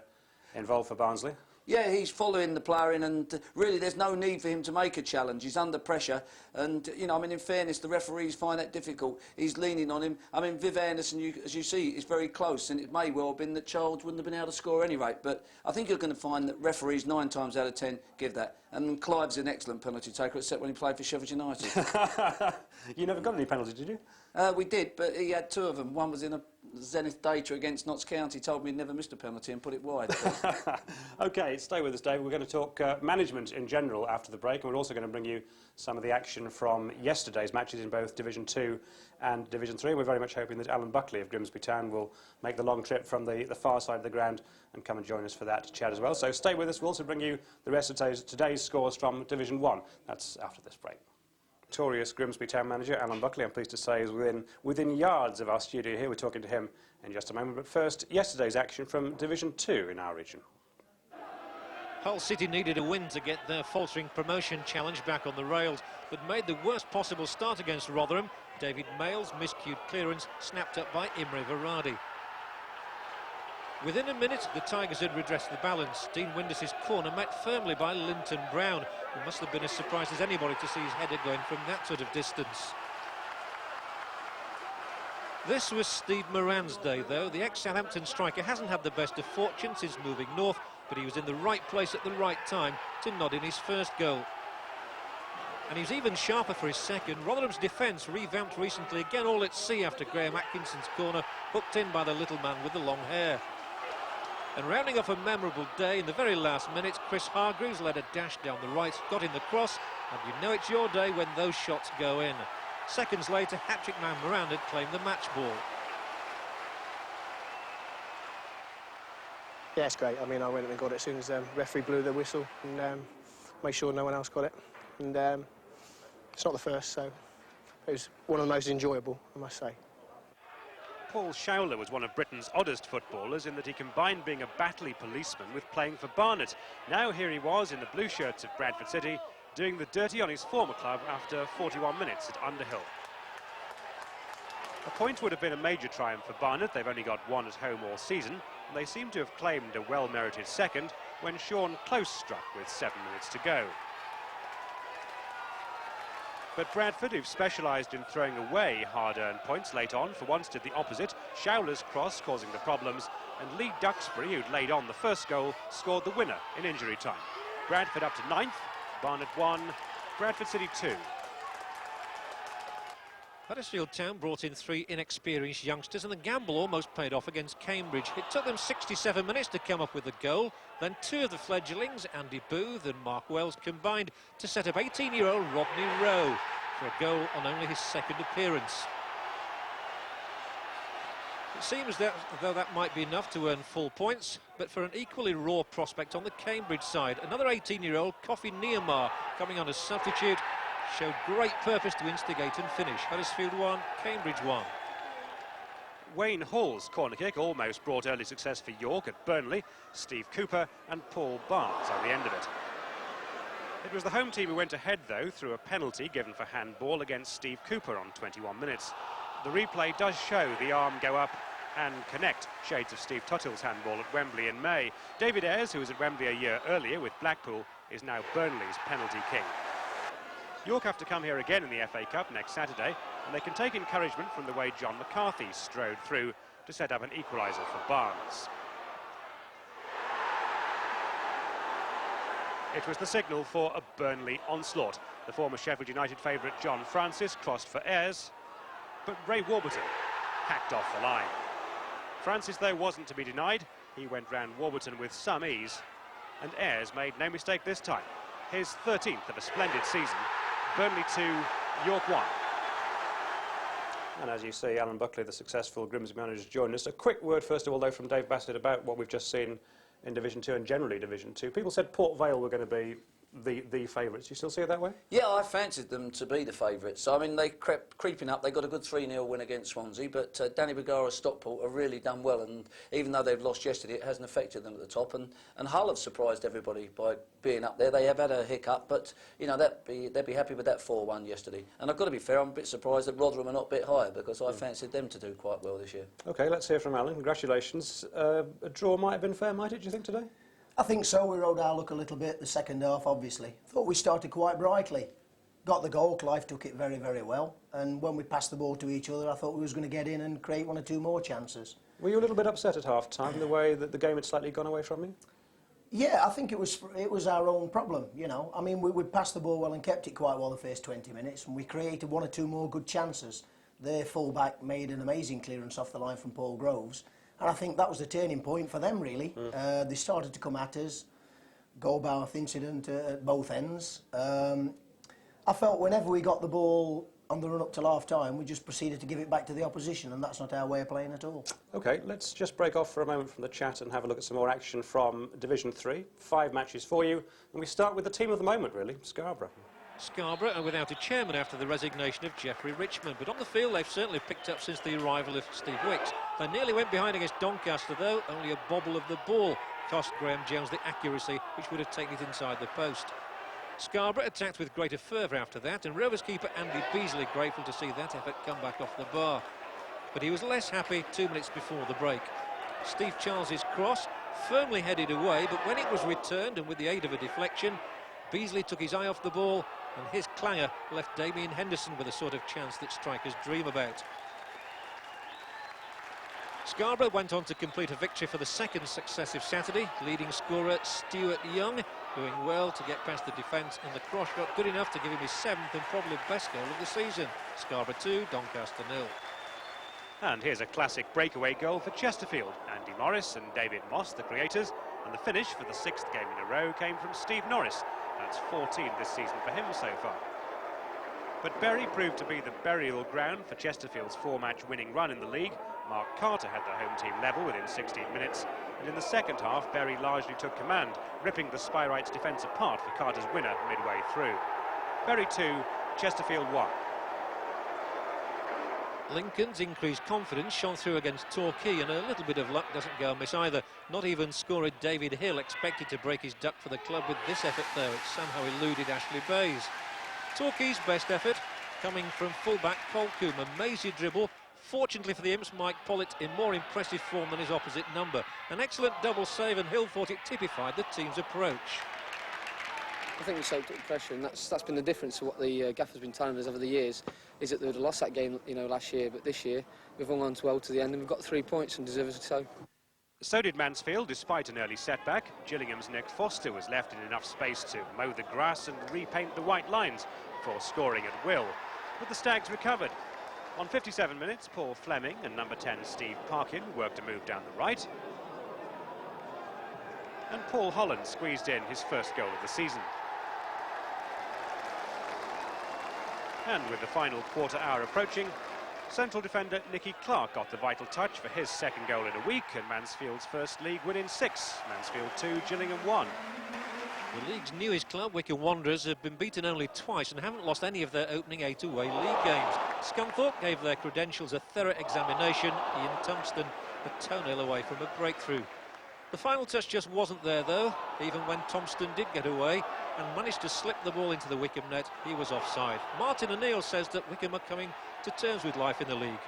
involved for Barnsley. Yeah, he's following the player in, and really there's no need for him to make a challenge. He's under pressure, and, you know, I mean, in fairness, the referees find that difficult. He's leaning on him. I mean, Viv Anderson, as you see, is very close, and it may well have been that Childs wouldn't have been able to score at any rate, but I think you're going to find that referees 9 times out of 10 give that. And Clive's an excellent penalty taker, except when he played for Sheffield United. You never got any penalties, did you? We did, but he had 2 of them. One was in a Zenith Data against Notts County. Told me he'd never missed a penalty and put it wide. OK, stay with us, David. We're going to talk management in general after the break, and we're also going to bring you some of the action from yesterday's matches in both Division 2 and Division 3. We're very much hoping that Alan Buckley of Grimsby Town will make the long trip from the far side of the ground and come and join us for that chat as well. So stay with us. We'll also bring you the rest of today's scores from Division 1. That's after this break. Victorious Grimsby Town manager Alan Buckley, I'm pleased to say, is within yards of our studio here. We're talking to him in just a moment. But first, yesterday's action from Division 2 in our region. Hull City needed a win to get their faltering promotion challenge back on the rails, but made the worst possible start against Rotherham. David Mayle's miscued clearance snapped up by Imre Varadi. Within a minute, the Tigers had redressed the balance. Dean Windus's corner met firmly by Linton Brown, who must have been as surprised as anybody to see his header going from that sort of distance. This was Steve Moran's day, though. The ex-Southampton striker hasn't had the best of fortune since moving north, but he was in the right place at the right time to nod in his first goal. And he was even sharper for his second. Rotherham's defence, revamped recently, again all at sea after Graham Atkinson's corner, hooked in by the little man with the long hair. And rounding off a memorable day, in the very last minutes, Chris Hargreaves led a dash down the right, got in the cross, and you know it's your day when those shots go in. Seconds later, hat-trick man Moran had claimed the match ball. Yeah, it's great. I mean, I went and got it as soon as the referee blew the whistle and made sure no one else got it. And it's not the first, so it was one of the most enjoyable, I must say. Paul Schouler was one of Britain's oddest footballers in that he combined being a Batley policeman with playing for Barnet. Now here he was in the blue shirts at Bradford City, doing the dirty on his former club after 41 minutes at Underhill. A point would have been a major triumph for Barnet. They've only got 1 at home all season, and they seem to have claimed a well-merited second when Sean Close struck with 7 minutes to go. But Bradford, who've specialised in throwing away hard-earned points late on, for once did the opposite. Schouler's cross causing the problems, and Lee Duxbury, who'd laid on the first goal, scored the winner in injury time. Bradford up to 9th, Barnet 1, Bradford City 2. Huddersfield Town brought in 3 inexperienced youngsters, and the gamble almost paid off against Cambridge. It took them 67 minutes to come up with the goal. Then 2 of the fledglings, Andy Booth and Mark Wells, combined to set up 18-year-old Rodney Rowe for a goal on only his second appearance. It seems that, though, that might be enough to earn full points, but for an equally raw prospect on the Cambridge side, another 18-year-old, Kofi Niamar, coming on as substitute, showed great purpose to instigate and finish. Huddersfield 1, Cambridge 1. Wayne Hall's corner kick almost brought early success for York at Burnley. Steve Cooper and Paul Barnes on the end of it. It was the home team who went ahead, though, through a penalty given for handball against Steve Cooper on 21 minutes. The replay does show the arm go up and connect, shades of Steve Tuttill's handball at Wembley in May. David Ayres, who was at Wembley a year earlier with Blackpool, is now Burnley's penalty king. York have to come here again in the FA Cup next Saturday, and they can take encouragement from the way John McCarthy strode through to set up an equaliser for Barnes. It was the signal for a Burnley onslaught. The former Sheffield United favourite John Francis crossed for Ayres, but Ray Warburton hacked off the line. Francis, though, wasn't to be denied. He went round Warburton with some ease, and Ayres made no mistake this time. His 13th of a splendid season. Burnley 2, York 1. And as you see, Alan Buckley, the successful Grimsby manager, joined us. A quick word, first of all, though, from Dave Bassett about what we've just seen in Division 2 and generally Division 2. People said Port Vale were going to be the favourites. You still see it that way? Yeah, I fancied them to be the favourites. I mean, they crept creeping up. They got a good 3-0 win against Swansea, but Danny Bergara's Stockport have really done well, and even though they've lost yesterday, it hasn't affected them at the top. And Hull have surprised everybody by being up there. They have had a hiccup, but you know they'd be happy with that 4-1 yesterday. And I've got to be fair, I'm a bit surprised that Rotherham are not a bit higher, because I fancied them to do quite well this year. OK, let's hear from Alan. Congratulations. A draw might have been fair, might it, do you think, today? I think so. We rode our luck a little bit the second half, obviously. Thought we started quite brightly. Got the goal, Clive took it very, very well. And when we passed the ball to each other, I thought we was going to get in and create 1 or 2 more chances. Were you a little bit upset at half-time, the way that the game had slightly gone away from you? Yeah, I think it was our own problem, you know. I mean, we passed the ball well and kept it quite well the first 20 minutes, and we created 1 or 2 more good chances. Their full-back made an amazing clearance off the line from Paul Groves, and I think that was the turning point for them, really. They started to come at us, goal-mouth incident at both ends. I felt whenever we got the ball on the run-up till half-time, we just proceeded to give it back to the opposition, and that's not our way of playing at all. OK, let's just break off for a moment from the chat and have a look at some more action from Division 3. 5 matches for you, and we start with the team of the moment, really, Scarborough. Scarborough are without a chairman after the resignation of Geoffrey Richmond, but on the field they've certainly picked up since the arrival of Steve Wicks. They nearly went behind against Doncaster, though. Only a bobble of the ball cost Graham Jones the accuracy which would have taken it inside the post. Scarborough attacked with greater fervour after that, and Rovers keeper Andy Beasley grateful to see that effort come back off the bar. But he was less happy 2 minutes before the break. Steve Charles's cross firmly headed away, but when it was returned and with the aid of a deflection, Beasley took his eye off the ball, and his clanger left Damien Henderson with a sort of chance that strikers dream about. Scarborough went on to complete a victory for the 2nd successive Saturday. Leading scorer Stuart Young doing well to get past the defence, and the cross shot good enough to give him his 7th and probably best goal of the season. Scarborough 2, Doncaster 0. And here's a classic breakaway goal for Chesterfield. Andy Morris and David Moss, the creators, and the finish for the 6th game in a row came from Steve Norris. That's 14 this season for him so far. But Bury proved to be the burial ground for Chesterfield's 4-match winning run in the league. Mark Carter had the home team level within 16 minutes, and in the second half Bury largely took command, ripping the Spyrites' defence apart for Carter's winner midway through. Bury 2, Chesterfield 1. Lincoln's increased confidence shone through against Torquay, and a little bit of luck doesn't go amiss either. Not even scorer David Hill expected to break his duck for the club with this effort, though. It somehow eluded Ashley Bayes. Torquay's best effort coming from full-back Colcombe, a mazy dribble. Fortunately for the Imps, Mike Pollitt in more impressive form than his opposite number. An excellent double save, and Hill thought it typified the team's approach. I think we soaked up pressure, and that's been the difference to what the gaffer's been telling us over the years, is that they would have lost that game, you know, last year, but this year we've hung on well to the end, and we've got 3 points and deservedly so. So did Mansfield, despite an early setback. Gillingham's Nick Foster was left in enough space to mow the grass and repaint the white lines before scoring at will. But the Stags recovered. On 57 minutes, Paul Fleming and number 10 Steve Parkin worked a move down the right. And Paul Holland squeezed in his first goal of the season. And with the final quarter hour approaching, central defender Nicky Clark got the vital touch for his 2nd goal in a week and Mansfield's first league win in 6. Mansfield 2, Gillingham 1. The league's newest club, Wycombe Wanderers, have been beaten only twice and haven't lost any of their opening 8 away league games. Scunthorpe gave their credentials a thorough examination. Ian Tunkston a toenail away from a breakthrough. The final touch just wasn't there, though. Even when Thompson did get away and managed to slip the ball into the Wycombe net, he was offside. Martin O'Neill says that Wycombe are coming to terms with life in the league.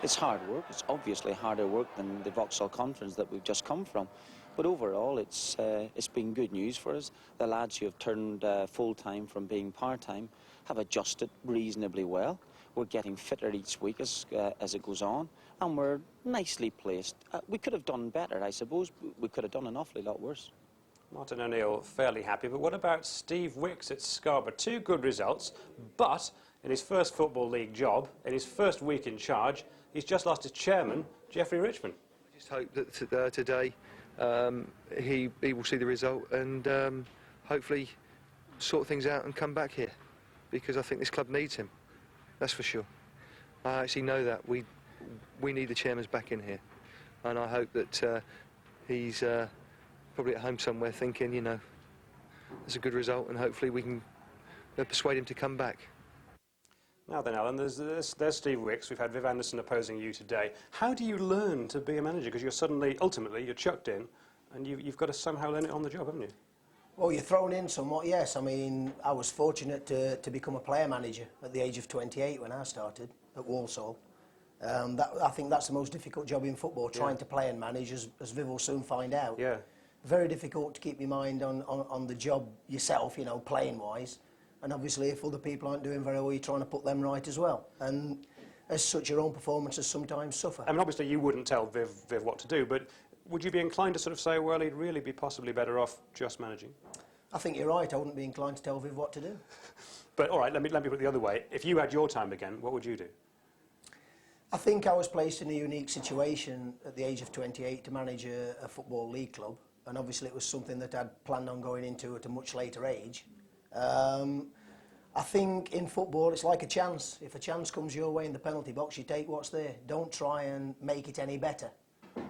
It's hard work. It's obviously harder work than the Vauxhall Conference that we've just come from. But overall, it's been good news for us. The lads who have turned full-time from being part-time have adjusted reasonably well. We're getting fitter each week as it goes on, and we're nicely placed. We could have done better, I suppose. We could have done an awfully lot worse. Martin O'Neill fairly happy, but what about Steve Wicks at Scarborough? 2 good results, but in his first Football League job, in his first week in charge, he's just lost his chairman, Geoffrey Richmond. I just hope that today he will see the result and hopefully sort things out and come back here, because I think this club needs him, that's for sure. I actually know that we need the chairman's back in here, and I hope that he's probably at home somewhere thinking, you know, it's a good result and hopefully we can persuade him to come back. Now then, Alan, there's Steve Wicks. We've had Viv Anderson opposing you today. How do you learn to be a manager? Because ultimately, you're chucked in, and you've got to somehow learn it on the job, haven't you? Well, you're thrown in somewhat, yes. I mean, I was fortunate to become a player manager at the age of 28 when I started at Walsall. I think that's the most difficult job in football, trying to play and manage, as Viv will soon find out. Yeah. Very difficult to keep your mind on the job yourself, you know, playing-wise. And obviously, if other people aren't doing very well, you're trying to put them right as well. And as such, your own performances sometimes suffer. I mean, obviously, you wouldn't tell Viv what to do, but would you be inclined to sort of say, well, he'd really be possibly better off just managing? I think you're right. I wouldn't be inclined to tell Viv what to do. But all right, let me put it the other way. If you had your time again, what would you do? I think I was placed in a unique situation at the age of 28 to manage a football league club, and obviously it was something that I'd planned on going into at a much later age. I think in football it's like a chance. If a chance comes your way in the penalty box, you take what's there. Don't try and make it any better.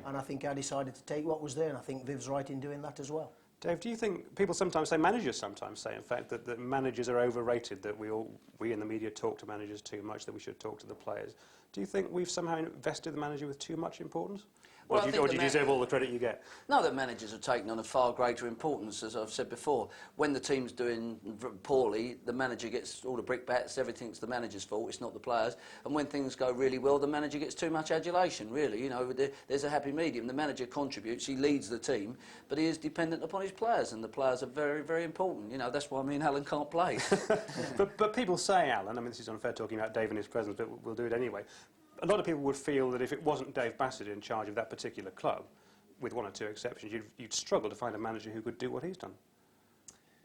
And I think I decided to take what was there, and I think Viv's right in doing that as well. Dave, do you think people sometimes say, managers sometimes say, in fact, that managers are overrated, that we in the media talk to managers too much, that we should talk to the players? Do you think we've somehow invested the manager with too much importance? Well, or do you deserve all the credit you get? No, that managers have taken on a far greater importance, as I've said before. When the team's doing poorly, the manager gets all the brickbats, everything's the manager's fault, it's not the players. And when things go really well, the manager gets too much adulation, really. You know, there's a happy medium. The manager contributes, he leads the team, but he is dependent upon his players, and the players are very, very important. You know, that's why me and Alan can't play. But people say, Alan, I mean, this is unfair talking about Dave in his presence, but we'll do it anyway. A lot of people would feel that if it wasn't Dave Bassett in charge of that particular club, with one or two exceptions, you'd struggle to find a manager who could do what he's done.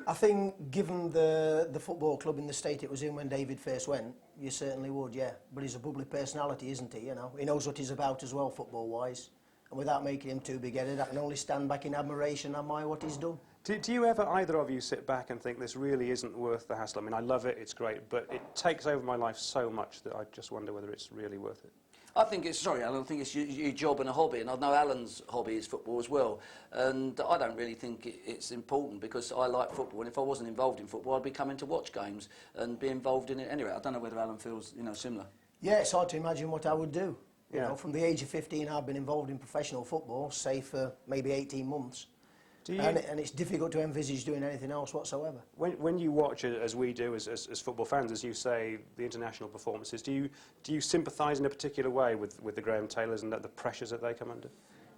I think, given the football club in the state it was in when David first went, you certainly would, yeah. But he's a bubbly personality, isn't he? You know, he knows what he's about as well, football-wise. And without making him too big-headed, I can only stand back in admiration and admire what he's done. Do you ever, either of you, sit back and think this really isn't worth the hassle? I mean, I love it, it's great, but it takes over my life so much that I just wonder whether it's really worth it. I think it's, sorry Alan, I think it's your job and a hobby, and I know Alan's hobby is football as well, and I don't really think it's important because I like football, and if I wasn't involved in football I'd be coming to watch games and be involved in it anyway. I don't know whether Alan feels, you know, similar. Yeah, it's hard to imagine what I would do. You know, from the age of 15 I've been involved in professional football, say for maybe 18 months. And it's difficult to envisage doing anything else whatsoever. When you watch, as we do, as football fans, as you say, the international performances, do you sympathise in a particular way with the Graham Taylors and the pressures that they come under?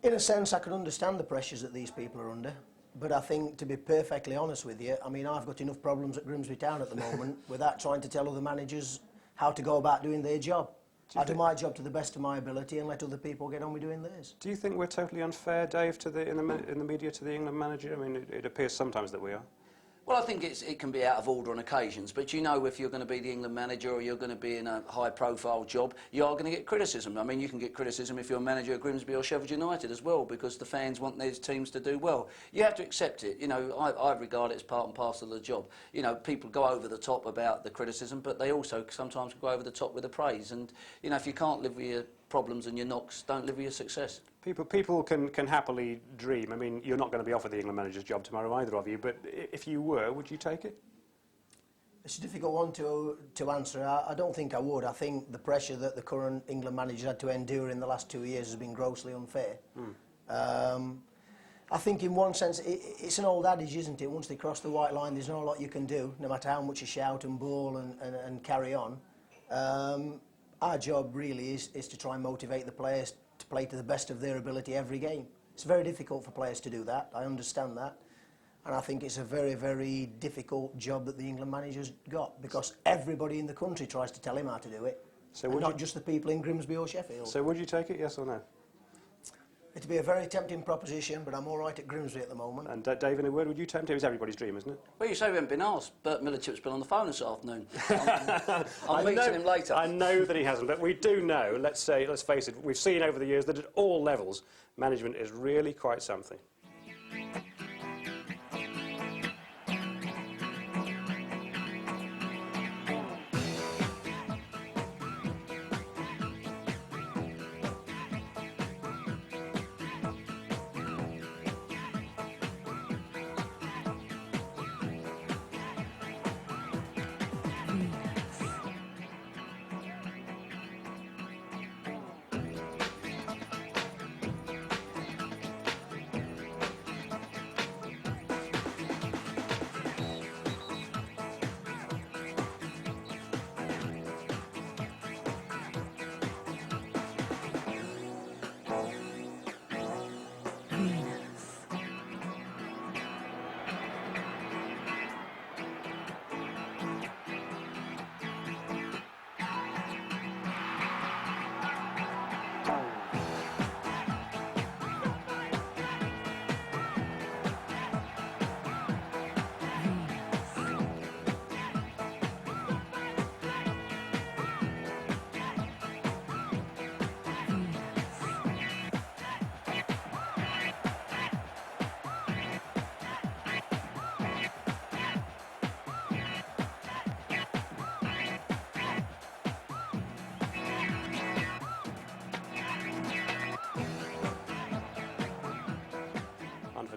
In a sense, I can understand the pressures that these people are under. But I think, to be perfectly honest with you, I mean, I've got enough problems at Grimsby Town at the moment without trying to tell other managers how to go about doing their job. I do my job to the best of my ability and let other people get on with doing theirs. Do you think we're totally unfair, Dave, in the media to the England manager? I mean, it appears sometimes that we are. Well, I think it can be out of order on occasions, but you know if you're going to be the England manager or you're going to be in a high-profile job, you are going to get criticism. I mean, you can get criticism if you're a manager at Grimsby or Sheffield United as well, because the fans want these teams to do well. You have to accept it. You know, I regard it as part and parcel of the job. You know, people go over the top about the criticism, but they also sometimes go over the top with the praise. And, you know, if you can't live with your problems and your knocks, don't live with your success. People can happily dream. I mean, you're not going to be offered the England manager's job tomorrow, either of you, but if you were, would you take it? It's a difficult one to answer. I don't think I would. I think the pressure that the current England manager's had to endure in the last 2 years has been grossly unfair. I think in one sense, it's an old adage, isn't it? Once they cross the white line, there's not a lot you can do, no matter how much you shout and bawl and carry on. Our job really is to try and motivate the players to play to the best of their ability every game. It's very difficult for players to do that, I understand that. And I think it's a very, very difficult job that the England manager's got, because everybody in the country tries to tell him how to do it, so and not just the people in Grimsby or Sheffield. So would you take it, yes or no? It'd be a very tempting proposition, but I'm all right at Grimsby at the moment. And Dave, in a word, would you tempt him? It's everybody's dream, isn't it? Well, you say we haven't been asked. Bert Millerchip's been on the phone this afternoon. I'm meeting him later. I know that he hasn't, but we do know, let's face it, we've seen over the years that at all levels, management is really quite something.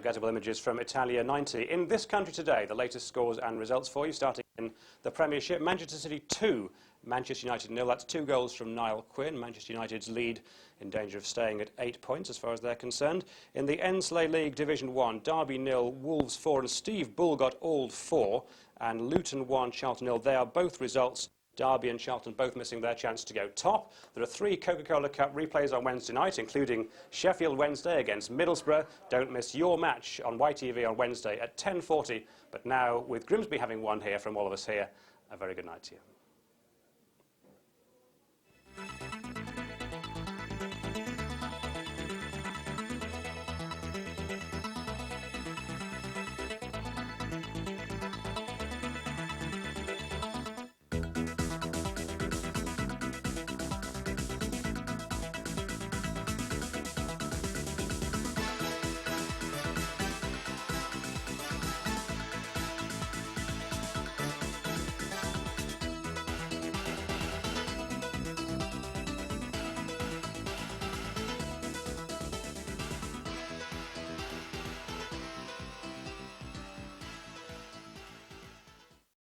unforgettable images from Italia 90. In this country today, the latest scores and results for you, starting in the Premiership. Manchester City 2, Manchester United 0. That's 2 goals from Niall Quinn. Manchester United's lead in danger of staying at 8 points as far as they're concerned. In the Ensley League Division 1, Derby 0, Wolves 4, and Steve Bull got all 4. And Luton 1, Charlton 0. They are both results. Derby and Charlton both missing their chance to go top. There are 3 Coca-Cola Cup replays on Wednesday night, including Sheffield Wednesday against Middlesbrough. Don't miss your match on YTV on Wednesday at 10:40. But now, with Grimsby having won here, from all of us here, a very good night to you.